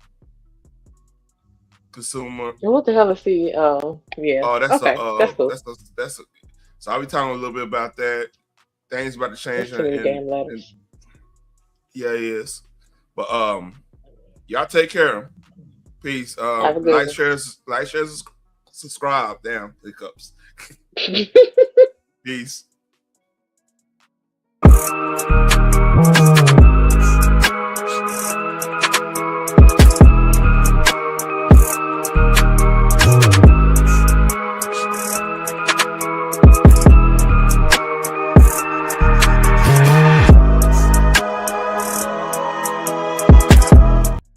Speaker 1: Consumer.
Speaker 6: What the hell is CES? Oh, yeah.
Speaker 1: Oh, that's
Speaker 6: okay. That's cool.
Speaker 1: So I'll be talking a little bit about that. Things about to change. And yeah, it is. But y'all take care. Peace. Like, share, subscribe. Damn, hiccups. Peace.